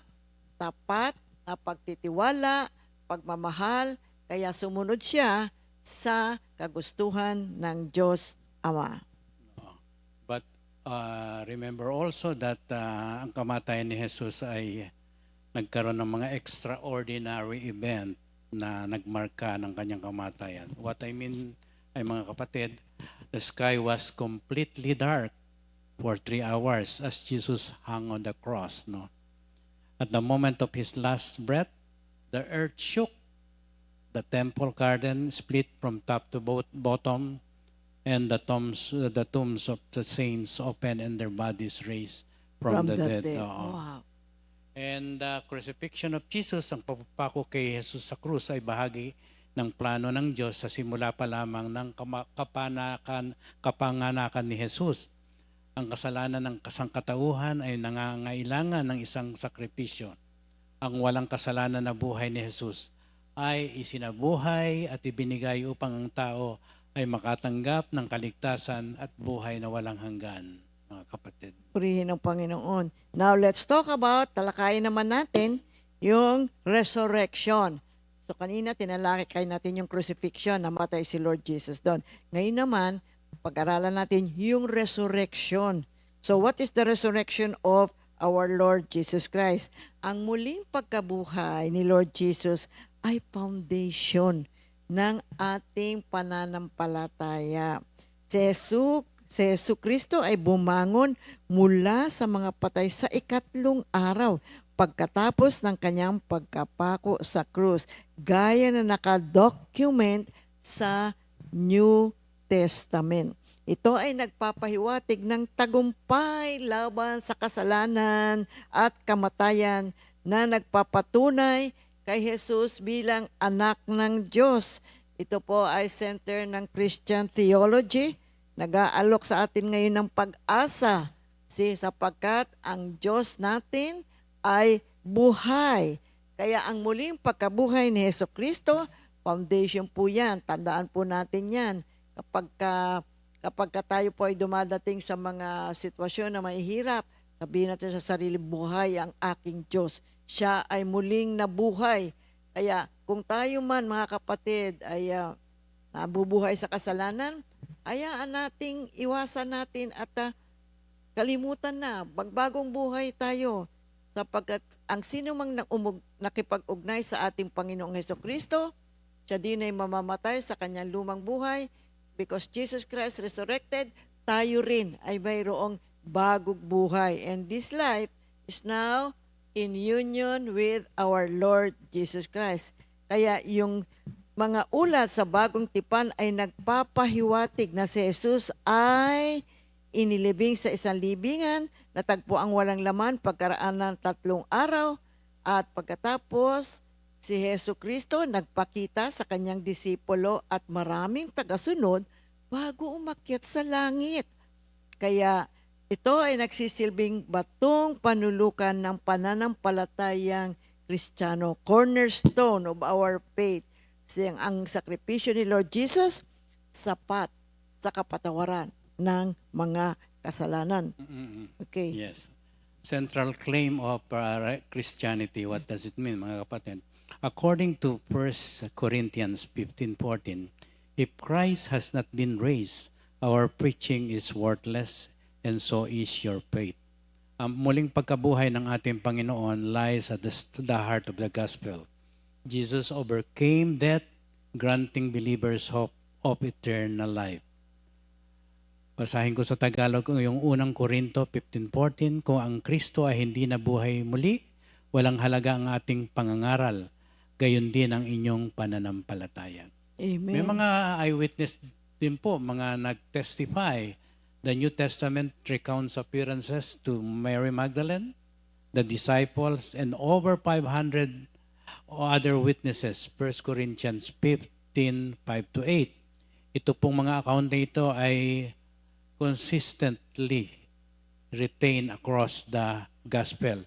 tapat, na pagtitiwala, pagmamahal, kaya sumunod siya sa kagustuhan ng Diyos Ama. But remember also that ang kamatayan ni Jesus ay nagkaroon ng mga extraordinary event na nagmarka ng kanyang kamatayan. What I mean ay mga kapatid, the sky was completely dark for 3 hours as Jesus hung on the cross. No? At the moment of his last breath, the earth shook. The temple garden split from top to bottom, and the tombs of the saints opened and their bodies raised from the dead. Oo. Wow. And the crucifixion of Jesus, ang pagpapako kay Jesus sa krus ay bahagi ng plano ng Diyos sa simula pa lamang ng kapanganakan ni Jesus. Ang kasalanan ng kasangkatauhan ay nangangailangan ng isang sakripisyo. Ang walang kasalanan na buhay ni Jesus ay isinabuhay at ibinigay upang ang tao ay makatanggap ng kaligtasan at buhay na walang hanggan, mga kapatid. Purihin ng Panginoon. Now, let's talk about, talakayin naman natin, yung resurrection. So, kanina, tinalakay natin yung crucifixion, namatay si Lord Jesus doon. Ngayon naman, pag-aralan natin yung resurrection. So, what is the resurrection of our Lord Jesus Christ? Ang muling pagkabuhay ni Lord Jesus ay foundation ng ating pananampalataya. Si Jesu Kristo ay bumangon mula sa mga patay sa ikatlong araw pagkatapos ng kanyang pagkapako sa krus, gaya na nakadocument sa New Testament. Ito ay nagpapahiwatig ng tagumpay laban sa kasalanan at kamatayan na nagpapatunay kay Jesus bilang anak ng Diyos. Ito po ay center ng Christian theology. Nag-aalok sa atin ngayon ng pag-asa sapagkat ang Diyos natin ay buhay. Kaya ang muling pagkabuhay ni Hesus Kristo, foundation po yan. Tandaan po natin yan. Kapag tayo po ay dumadating sa mga sitwasyon na mahihirap, sabihin natin sa sarili, buhay ang aking Diyos. Siya ay muling nabuhay. Kaya kung tayo man mga kapatid ay nabubuhay sa kasalanan, hayaan nating iwasan natin at kalimutan na, magbagong buhay tayo. Sapagkat ang sino mang nakipag-ugnay sa ating Panginoong Hesukristo, siya din ay mamamatay sa kanyang lumang buhay. Because Jesus Christ resurrected, tayo rin ay mayroong bagong buhay. And this life is now in union with our Lord Jesus Christ. Kaya yung mga ulat sa bagong tipan ay nagpapahiwatig na si Jesus ay inilibing sa isang libingan, natagpo ang walang laman pagkaraan ng 3 araw, at pagkatapos si Hesus Kristo nagpakita sa kanyang disipulo at maraming tagasunod bago umakyat sa langit. Kaya ito ay nagsisilbing batong panulukan ng pananampalatayang Kristiyano, cornerstone of our faith. Siyang ang sakripisyo ni Lord Jesus, sapat sa kapatawaran ng mga kasalanan. Okay. Yes. Central claim of Christianity, what does it mean, mga kapatid? According to 1 Corinthians 15:14, if Christ has not been raised, our preaching is worthless, and so is your faith. Ang muling pagkabuhay ng ating Panginoon lies at the heart of the gospel. Jesus overcame death, granting believers hope of eternal life. Basahin ko sa Tagalog yung unang Korinto 15:14, kung ang Kristo ay hindi nabuhay muli, walang halaga ang ating pangangaral, gayon din ang inyong pananampalataya. Amen. May mga eyewitness din po, mga nag-testify. The New Testament recounts appearances to Mary Magdalene, the disciples, and over 500 other witnesses, 1 Corinthians 15:5-8. Ito pong mga account na ito ay consistently retained across the gospel.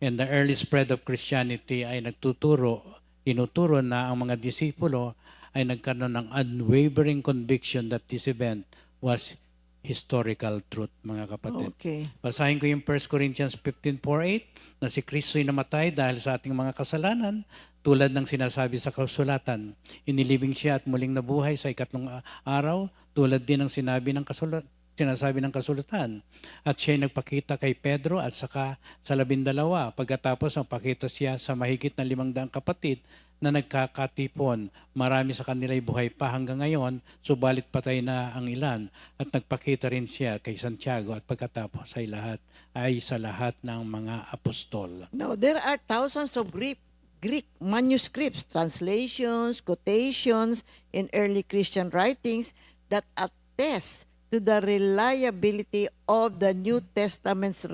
And the early spread of Christianity ay tinuturo na ang mga disipulo ay nagkaroon ng unwavering conviction that this event was historical truth, mga kapatid. Okay. Basahin ko yung 1 Corinthians 15:4-8 na si Kristo ay namatay dahil sa ating mga kasalanan, tulad ng sinasabi sa kasulatan. Inilibing siya at muling nabuhay sa ikatlong araw, tulad din ng sinasabi ng kasulatan. At siya ay nagpakita kay Pedro at saka sa 12. Pagkatapos magpakita siya sa mahigit na 500 kapatid na nagkakatipon. Marami sa kanila ay buhay pa hanggang ngayon, subalit patay na ang ilan. At nagpakita rin siya kay Santiago at pagkatapos ay sa lahat ng mga apostol. Now, there are thousands of Greek manuscripts, translations, quotations in early Christian writings that attest to the reliability of the New Testament's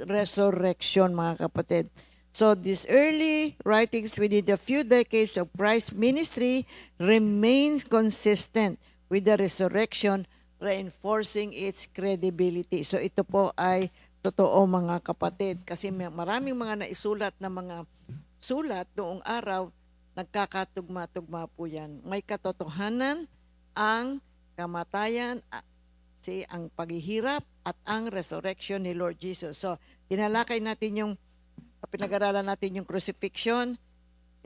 resurrection, mga kapatid. So these early writings within the few decades of Christ's ministry remains consistent with the resurrection, reinforcing its credibility. So ito po ay totoo, mga kapatid, kasi maraming mga naisulat na mga sulat noong araw, nagkakatugma-tugma po yan. May katotohanan ang kamatayan, ang paghihirap at ang resurrection ni Lord Jesus. So, tinalakay natin yung, pinag-aralan natin yung crucifixion,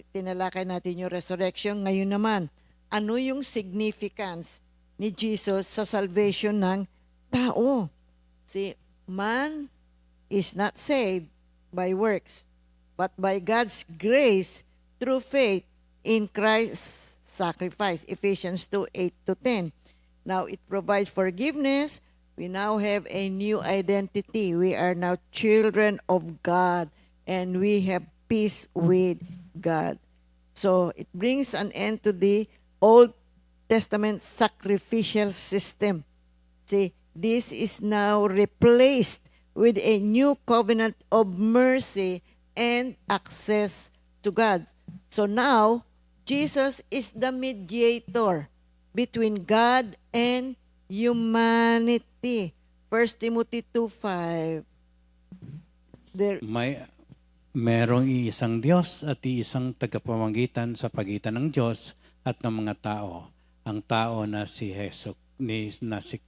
tinalakay natin yung resurrection. Ngayon naman, ano yung significance ni Jesus sa salvation ng tao? See, man is not saved by works, but by God's grace through faith in Christ's sacrifice. Ephesians 2:8-10. Now, it provides forgiveness. We now have a new identity. We are now children of God, and we have peace with God. So, it brings an end to the Old Testament sacrificial system. See, this is now replaced with a new covenant of mercy and access to God. So now, Jesus is the mediator between God and humanity. 1 Timothy 2:5. Merong iisang Diyos at iisang tagapamagitan sa pagitan ng Diyos at ng mga tao, ang tao na si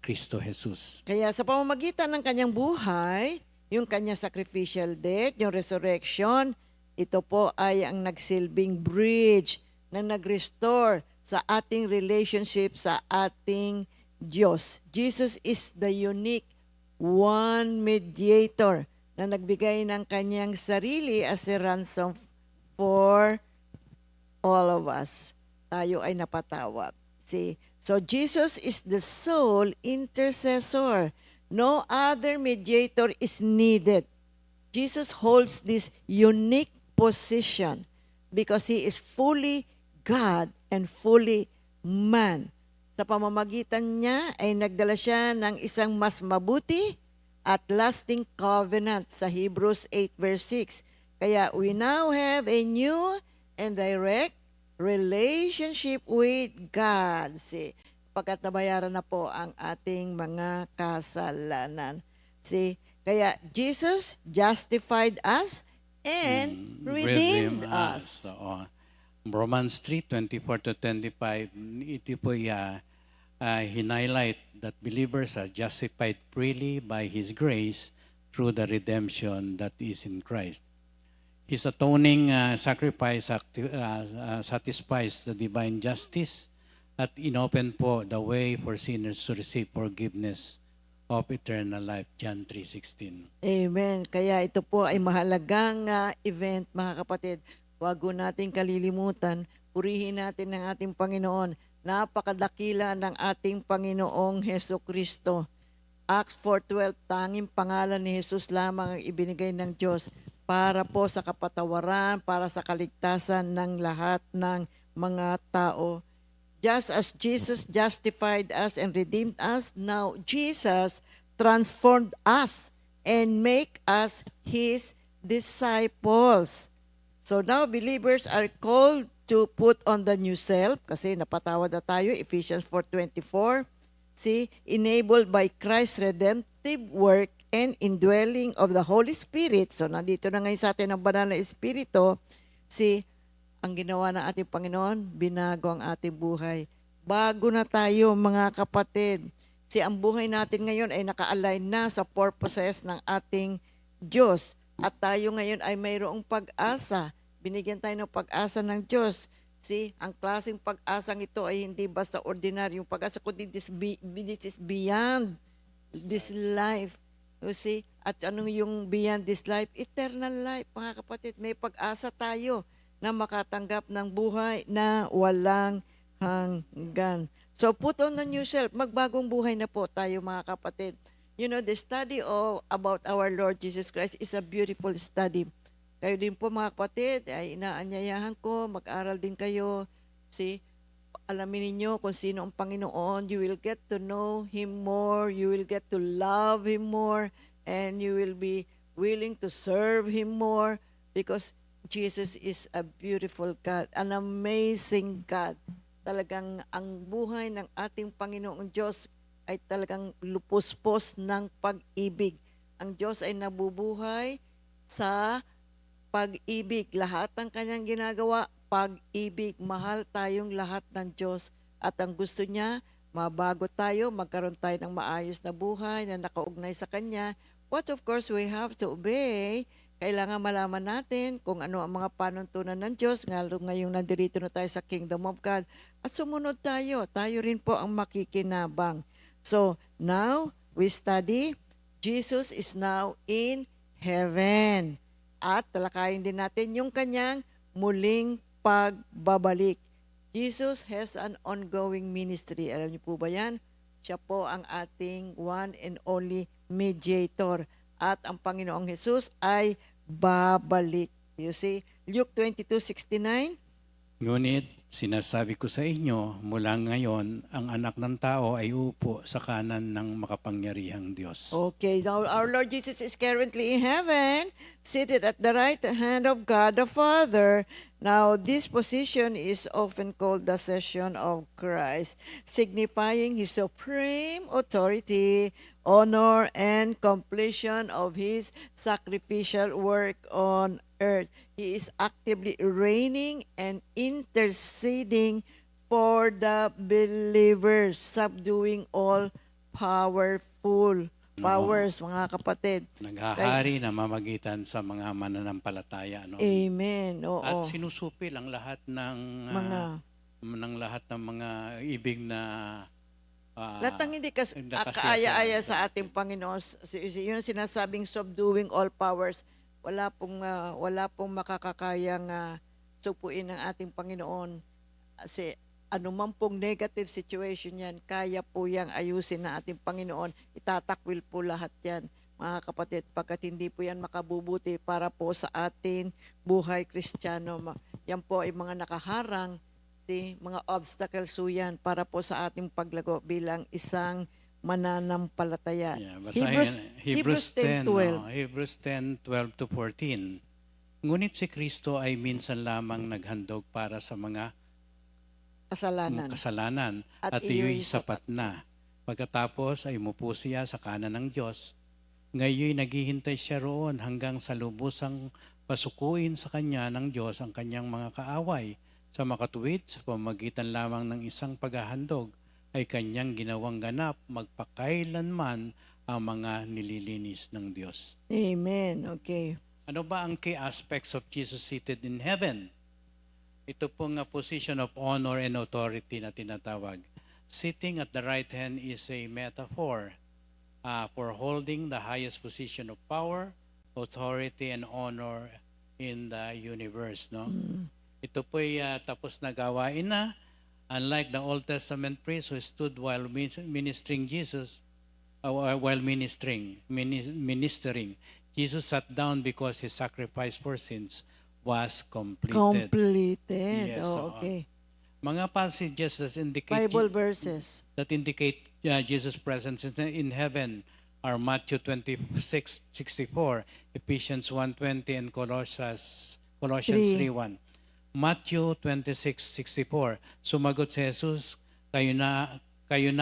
Kristo Jesus. Kaya sa pamamagitan ng kanyang buhay, yung kanyang sacrificial death, yung resurrection, ito po ay ang nagsilbing bridge na nag-restore sa ating relationship sa ating Diyos. Jesus is the unique one mediator na nagbigay ng kanyang sarili as a ransom for all of us. Tayo ay napatawad. See? So Jesus is the sole intercessor. No other mediator is needed. Jesus holds this unique position because He is fully God and fully man. Sa pamamagitan niya ay nagdala siya ng isang mas mabuti at lasting covenant sa Hebrews 8 verse 6. Kaya we now have a new and direct relationship with God. See, pagkat nabayaran na po ang ating mga kasalanan. See, kaya Jesus justified us and redeemed us. Oo. Romans 3:24-25, ito po highlight that believers are justified freely by His grace through the redemption that is in Christ. His atoning sacrifice satisfies the divine justice at inopen po the way for sinners to receive forgiveness of eternal life. John 3:16. Amen. Kaya ito po ay mahalagang event, mga kapatid. Huwag natin kalilimutan, purihin natin ang ating Panginoon. Napakadakila ng ating Panginoong Hesukristo. Acts 4:12, tanging pangalan ni Jesus lamang ang ibinigay ng Diyos para po sa kapatawaran, para sa kaligtasan ng lahat ng mga tao. Just as Jesus justified us and redeemed us, now Jesus transformed us and make us His disciples. So now believers are called to put on the new self, kasi napatawad na tayo, Ephesians 4:24. See, enabled by Christ's redemptive work and indwelling of the Holy Spirit. So nandito na ngayon sa atin ang banal na Espiritu. See, ang ginawa ng ating Panginoon, binago ang ating buhay. Bago na tayo, mga kapatid. See, ang buhay natin ngayon ay naka-align na sa purposes ng ating Diyos. At tayo ngayon ay mayroong pag-asa. Binigyan tayo ng pag-asa ng Diyos. See, ang klaseng pag-asang ito ay hindi basta ordinaryong pag-asa, kundi this is beyond this life. You see? At anong yung beyond this life? Eternal life, mga kapatid. May pag-asa tayo na makatanggap ng buhay na walang hanggan. So put on the new self. Magbagong buhay na po tayo, mga kapatid. You know, the study about our Lord Jesus Christ is a beautiful study. Kayo din po, mga kapatid, ay inaanyayahan ko, mag-aral din kayo. See, alamin ninyo kung sino ang Panginoon. You will get to know Him more. You will get to love Him more. And you will be willing to serve Him more because Jesus is a beautiful God, an amazing God. Talagang ang buhay ng ating Panginoong Diyos ay talagang lupuspos ng pag-ibig. Ang Diyos ay nabubuhay sa pag-ibig. Lahat ng kanyang ginagawa, pag-ibig. Mahal tayong lahat ng Diyos. At ang gusto niya, mabago tayo, magkaroon tayo ng maayos na buhay na nakaugnay sa Kanya. What of course we have to obey. Kailangan malaman natin kung ano ang mga panuntunan ng Diyos, ngayong nandirito na tayo sa Kingdom of God. At sumunod tayo. Tayo rin po ang makikinabang. So, now we study, Jesus is now in heaven. At talakayin din natin yung kanyang muling pagbabalik. Jesus has an ongoing ministry. Alam niyo po ba yan? Siya po ang ating one and only mediator. At ang Panginoong Jesus ay babalik. You see, Luke 22:69. Ngunit sinasabi ko sa inyo, mula ngayon, ang anak ng tao ay uupo sa kanan ng makapangyarihang Diyos. Okay, now our Lord Jesus is currently in heaven, seated at the right hand of God the Father. Now, this position is often called the session of Christ, signifying His supreme authority, honor, and completion of His sacrificial work on earth. He is actively reigning and interceding for the believers, subduing all powerful powers, mga kapatid. Naghahari na mamagitan sa mga mananampalataya. No? Amen. Oo. At sinusupil ang lahat ng lahat ng mga ibig na Lahat ng hindi nakasiyasya. kaaya-aya sa ating Panginoon, yun ang sinasabing subduing all powers. Wala pong makakakayang supuin ng ating Panginoon. Kasi anuman pong negative situation yan, kaya po yang ayusin na ating Panginoon. Itatakwil po lahat yan, mga kapatid, pagkat hindi po yan makabubuti para po sa ating buhay Kristiyano. Yan po ay mga nakaharang, mga obstacles po yan para po sa ating paglago bilang isang mananampalataya. Yeah, Hebrews 10:12. Hebrews 10:12 to 14. Ngunit si Kristo ay minsan lamang naghandog para sa mga kasalanan at iyo'y sapat na. Pagkatapos ay umupo siya sa kanan ng Diyos. Ngayon naghihintay siya roon hanggang sa lubusang pasukuin sa kanya ng Diyos ang kanyang mga kaaway. Sa makatuwid, sa pamagitan lamang ng isang paghahandog, ay kanyang ginawang ganap magpakailanman ang mga nililinis ng Diyos. Amen. Okay. Ano ba ang key aspects of Jesus seated in heaven? Ito pong position of honor and authority na tinatawag. Sitting at the right hand is a metaphor for holding the highest position of power, authority, and honor in the universe. No? Ito po'y tapos na gawain na. Unlike the Old Testament priest who stood while ministering ministering, Jesus sat down because His sacrifice for sins was completed. Completed. Yes, Okay. Mga passages that indicate Bible verses. Jesus' presence in heaven are Matthew 26:64, Ephesians 1:20, and Colossians 3:1. Matthew 26:64, sumagot si Jesus, kayo na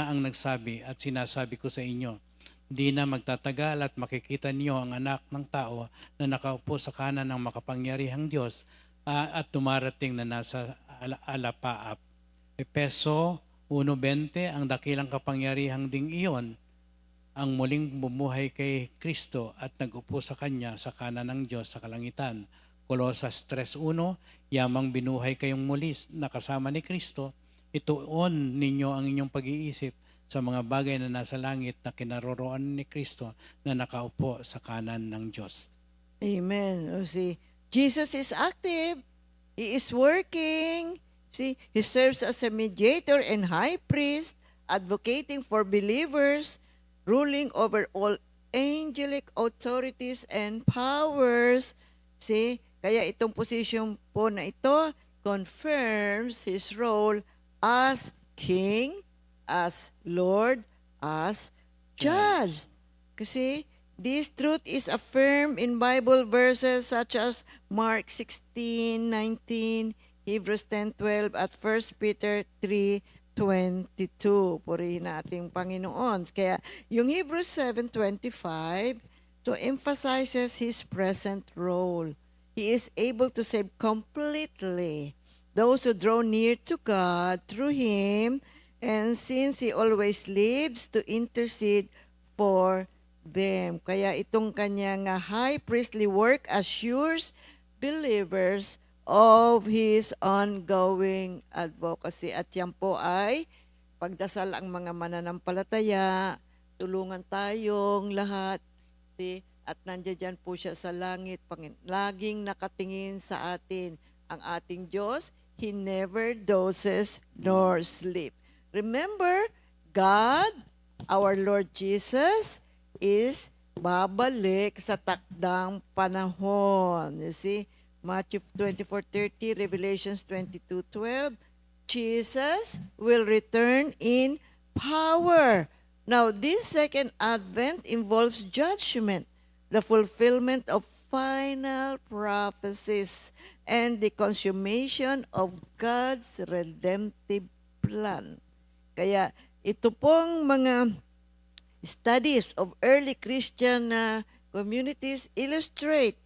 ang nagsabi at sinasabi ko sa inyo, di na magtatagal at makikita niyo ang anak ng tao na nakaupo sa kanan ng makapangyarihang Diyos at dumarating na nasa alapaap. Efeso 1:20, ang dakilang kapangyarihang ding iyon ang muling bumuhay kay Kristo at nag-upo sa Kanya sa kanan ng Diyos sa kalangitan. Colosas 3:1, yamang binuhay kayong muli na kasama ni Kristo, ituon ninyo ang inyong pag-iisip sa mga bagay na nasa langit na kinaroroonan ni Kristo na nakaupo sa kanan ng Diyos. Amen. See, Jesus is active. He is working. See, He serves as a mediator and high priest, advocating for believers, ruling over all angelic authorities and powers. See, kaya itong position po na ito confirms His role as King, as Lord, as Judge. Kasi this truth is affirmed in Bible verses such as Mark 16:19, Hebrews 10:12, at 1 Peter 3:22. Purihin nating Panginoon. Kaya yung Hebrews 7:25 emphasizes His present role. He is able to save completely those who draw near to God through Him, And since He always lives to intercede for them. Kaya itong kanyang high priestly work assures believers of His ongoing advocacy. At yan po ay pagdasal ang mga mananampalataya, tulungan tayong lahat. At nandiyan dyan po siya sa langit, laging nakatingin sa atin. Ang ating Diyos, He never dozes nor sleep. Remember, God, our Lord Jesus, is babalik sa takdang panahon. You see, Matthew 24:30, Revelations 22:12, Jesus will return in power. Now, this second advent involves judgment, the fulfillment of final prophecies, and the consummation of God's redemptive plan. Kaya ito pong mga studies of early Christian communities illustrate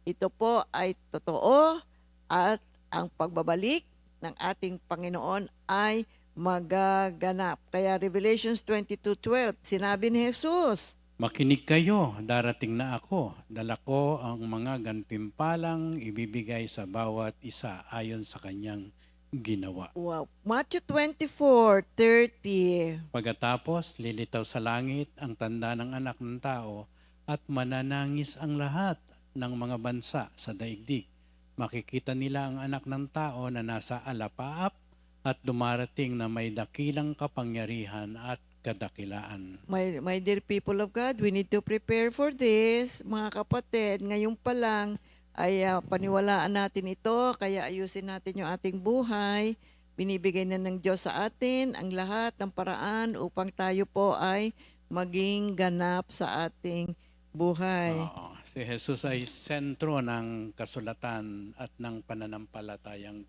ito po ay totoo at ang pagbabalik ng ating Panginoon ay magaganap. Kaya Revelations 22:12, sinabi ni Jesus, Makinig kayo, darating na ako. Dala ko ang mga gantimpalang ibibigay sa bawat isa ayon sa kanyang ginawa. wow, Matthew 24:30, Pagkatapos, lilitaw sa langit ang tanda ng anak ng tao at mananangis ang lahat ng mga bansa sa daigdig. Makikita nila ang anak ng tao na nasa alapaap at dumarating na may dakilang kapangyarihan at kadakilaan. My dear people of God, we need to prepare for this. Mga kapatid, ngayon pa lang ay paniwalaan natin ito, kaya ayusin natin yung ating buhay. Binibigay na ng Diyos sa atin ang lahat ng paraan upang tayo po ay maging ganap sa ating buhay. Oo, si Jesus ay sentro ng kasulatan at ng pananampalatayang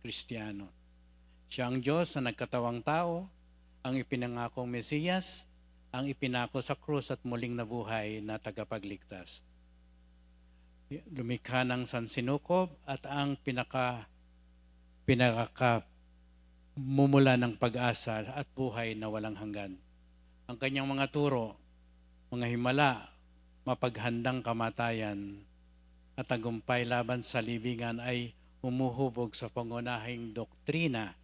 Kristiyano. Siya ang Diyos na nagkatawang tao, ang ipinangakong Mesiyas, ang ipinako sa krus at muling nabuhay na tagapagligtas. Lumikha ng sansinukob at ang pinaka-mumula ng pag-asa at buhay na walang hanggan. Ang kanyang mga turo, mga himala, mapaghandang kamatayan at tagumpay laban sa libingan ay umuhubog sa pangunahing doktrina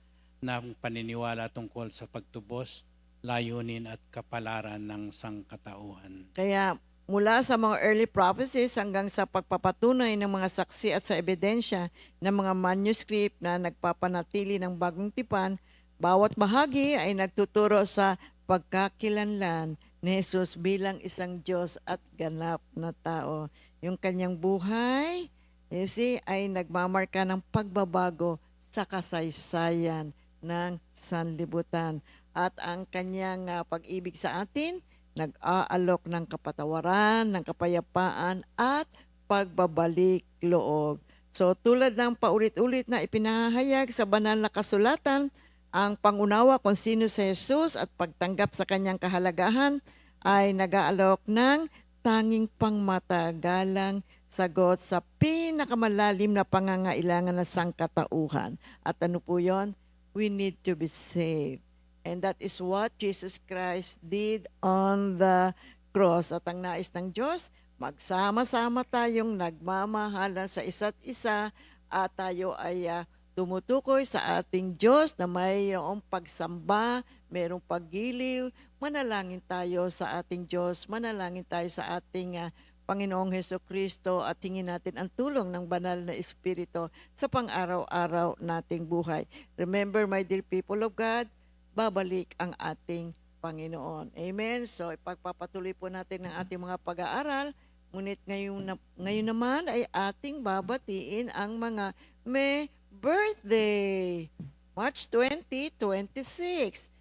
ng paniniwala tungkol sa pagtubos, layunin at kapalaran ng sangkatauhan. Kaya mula sa mga early prophecies hanggang sa pagpapatunay ng mga saksi at sa ebidensya ng mga manuscript na nagpapanatili ng bagong tipan, bawat bahagi ay nagtuturo sa pagkakilanlan ni Jesus bilang isang Diyos at ganap na tao. Yung kanyang buhay, you see, ay nagmamarka ng pagbabago sa kasaysayan ng sanlibutan. At ang kanyang pag-ibig sa atin, nag-aalok ng kapatawaran, ng kapayapaan, at pagbabalik loob. So tulad ng paulit-ulit na ipinahayag sa banal na kasulatan, ang pangunawa kung sino si Jesus at pagtanggap sa kanyang kahalagahan ay nag-aalok ng tanging pangmatagalang sagot sa pinakamalalim na pangangailangan ng sangkatauhan. At ano po yon? We need to be saved. And that is what Jesus Christ did on the cross. At ang nais ng Diyos, magsama-sama tayong nagmamahalan sa isa't isa at tayo ay tumutukoy sa ating Diyos na mayroong pagsamba, mayroong paggiliw. Manalangin tayo sa ating Diyos, manalangin tayo sa ating Panginoong Hesukristo at hingin natin ang tulong ng banal na Espiritu sa pang-araw-araw nating buhay. Remember, my dear people of God, babalik ang ating Panginoon. Amen? So, ipagpapatuloy po natin ang ating mga pag-aaral. Ngunit ngayon naman ay ating babatiin ang mga may birthday. March 20, 26.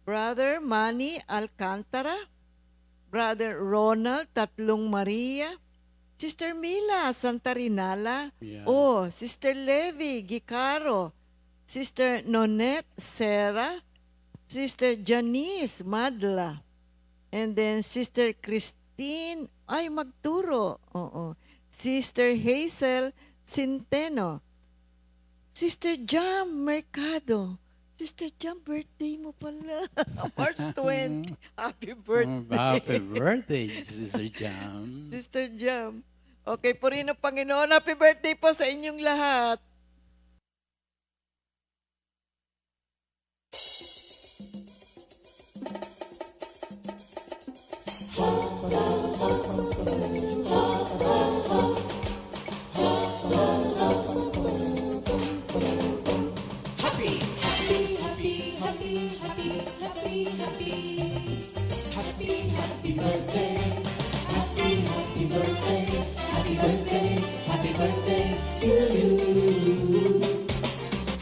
Brother Manny Alcantara, Brother Ronald Tatlong Maria, Sister Mila Santarinala, Yeah. Sister Levi Gicaro, Sister Nonette Serra, Sister Janice Madla, and then Sister Christine Magturo, Sister Hazel Centeno, Sister Jam Mercado, Sister Jam, birthday mo pala. March 20. Happy birthday. Happy birthday, Sister Jam. Sister Jam. Okay, purihin ng Panginoon. Happy birthday po sa inyong lahat.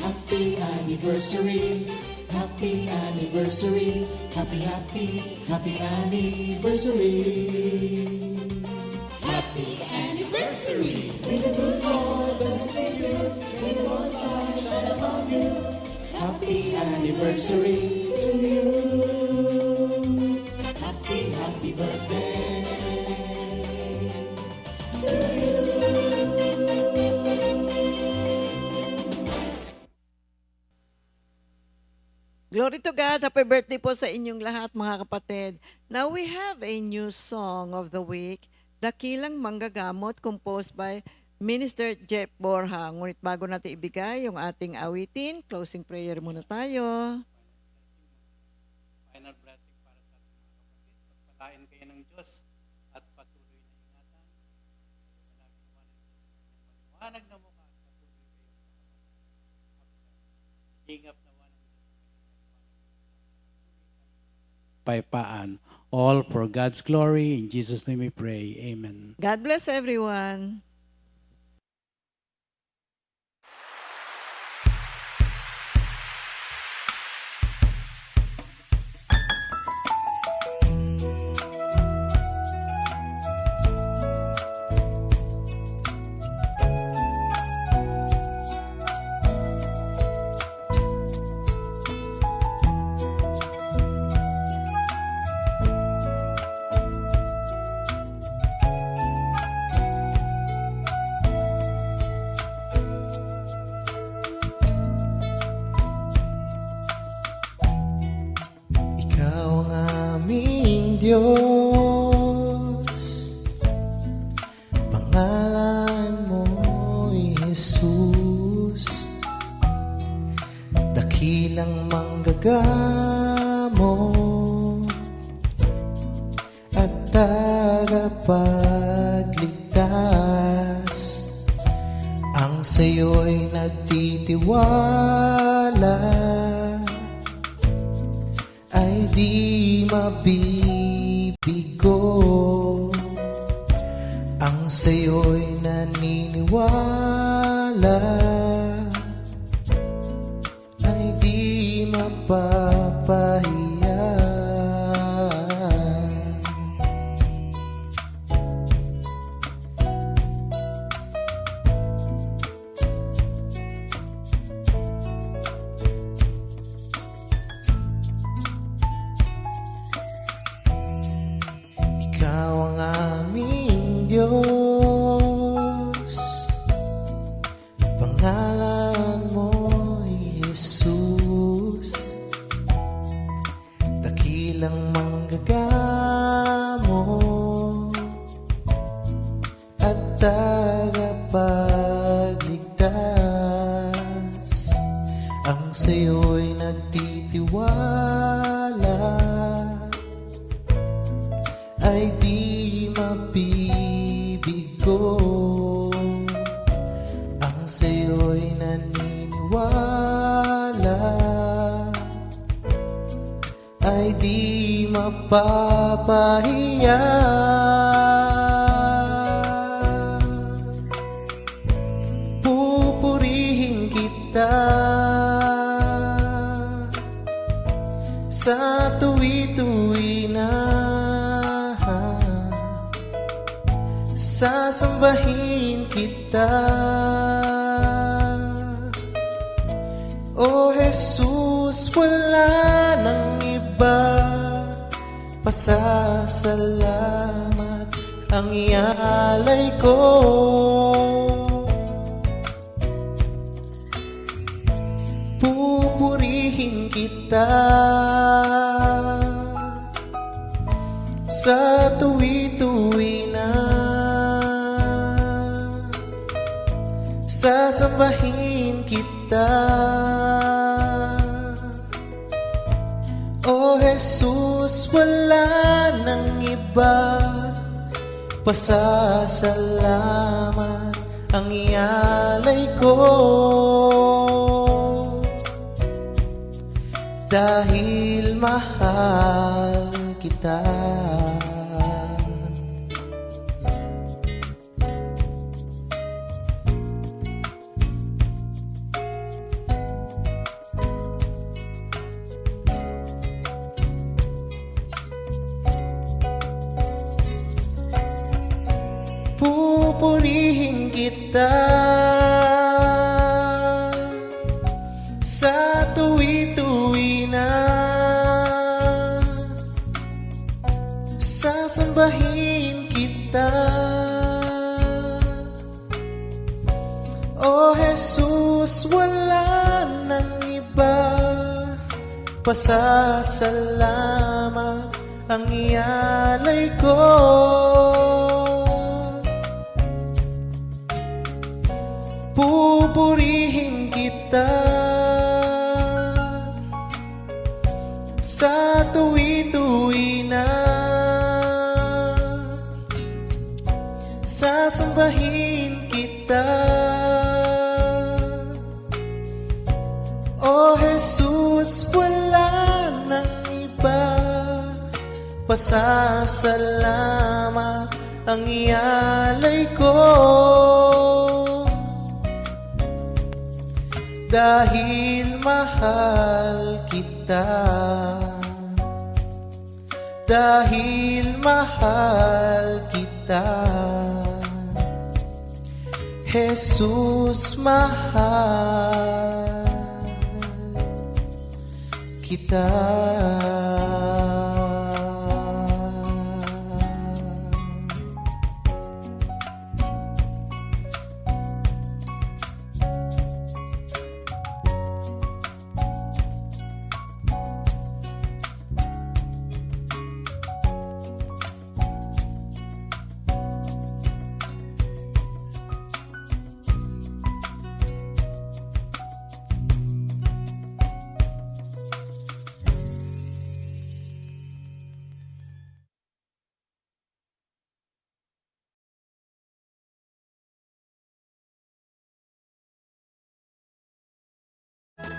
Happy anniversary, happy anniversary, happy, happy, happy anniversary. Happy anniversary! May the good Lord bless you, may the Lord shine upon you. Happy anniversary to you. Happy, happy birthday to you. Glory to God. Happy birthday po sa inyong lahat, mga kapatid. Now we have a new song of the week, Dakilang Manggagamot, composed by Minister Jeff Borja. Ngunit bago natin ibigay yung ating awitin, closing prayer muna tayo. Final blessing para sa ating mga kapatid. Pagpalain kayo ng Diyos at patuloy na ingatan. Maliwanag na mukha at patuloy kayo hingap na paypaan. All for God's glory. In Jesus' name we pray. Amen. God bless everyone. Ikaw ang aming Diyos, pangalan mo'y Jesus, dakilang manggagamot at tagapagligtas. Ang sa'yo'y nagtitiwala ay di mabibigo. Ang sa'yo'y naniniwala ay di mapapahiya. Ikaw ang aming Diyos, pangalan mo'y Jesus, dakilang manggagamot at tagapagligtas. Ang sa'yo'y nagtitiwala ay di mabibigo. Ang sa'yo'y naniniwala ay di mapapahiya. Pupurihin kita sa tuwi-tuwi na, sasambahin kita. O Jesus, wala nang iba, pasasalamat ang ialay ko. Pupurihin Pupurihin kita sa tuwi-tuwi na, sasambahin kita, O Jesus, wala nang iba, pasasalamat ang ialay ko, dahil mahal kita. Pupurihin kita sa tuwi-tuwi na, sasambahin kita, O Jesus, wala nang iba, pasasalamat ang ialay ko, pupurihin kita sa tuwi-tuwi na, sasambahin kita, O Jesus, wala nang iba, pasasalamat ang ialay ko, dahil mahal kita, dahil mahal kita, Jesus, mahal kita.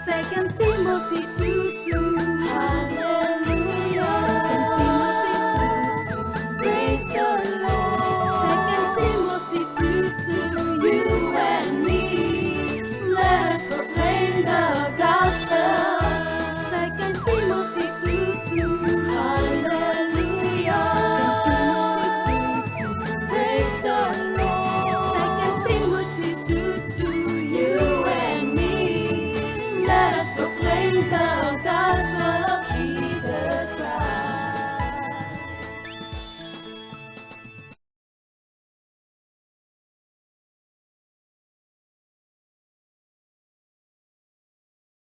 Second Timothy 2:2. Hallelujah. Second Timothy 2:2. Praise the Lord. Second Timothy 2:2. You and me, let us proclaim the gospel. Second Timothy 2:2. Hallelujah. Second Timothy 2:2. Praise the Lord. Second Timothy 2:2. You and me, let us proclaim the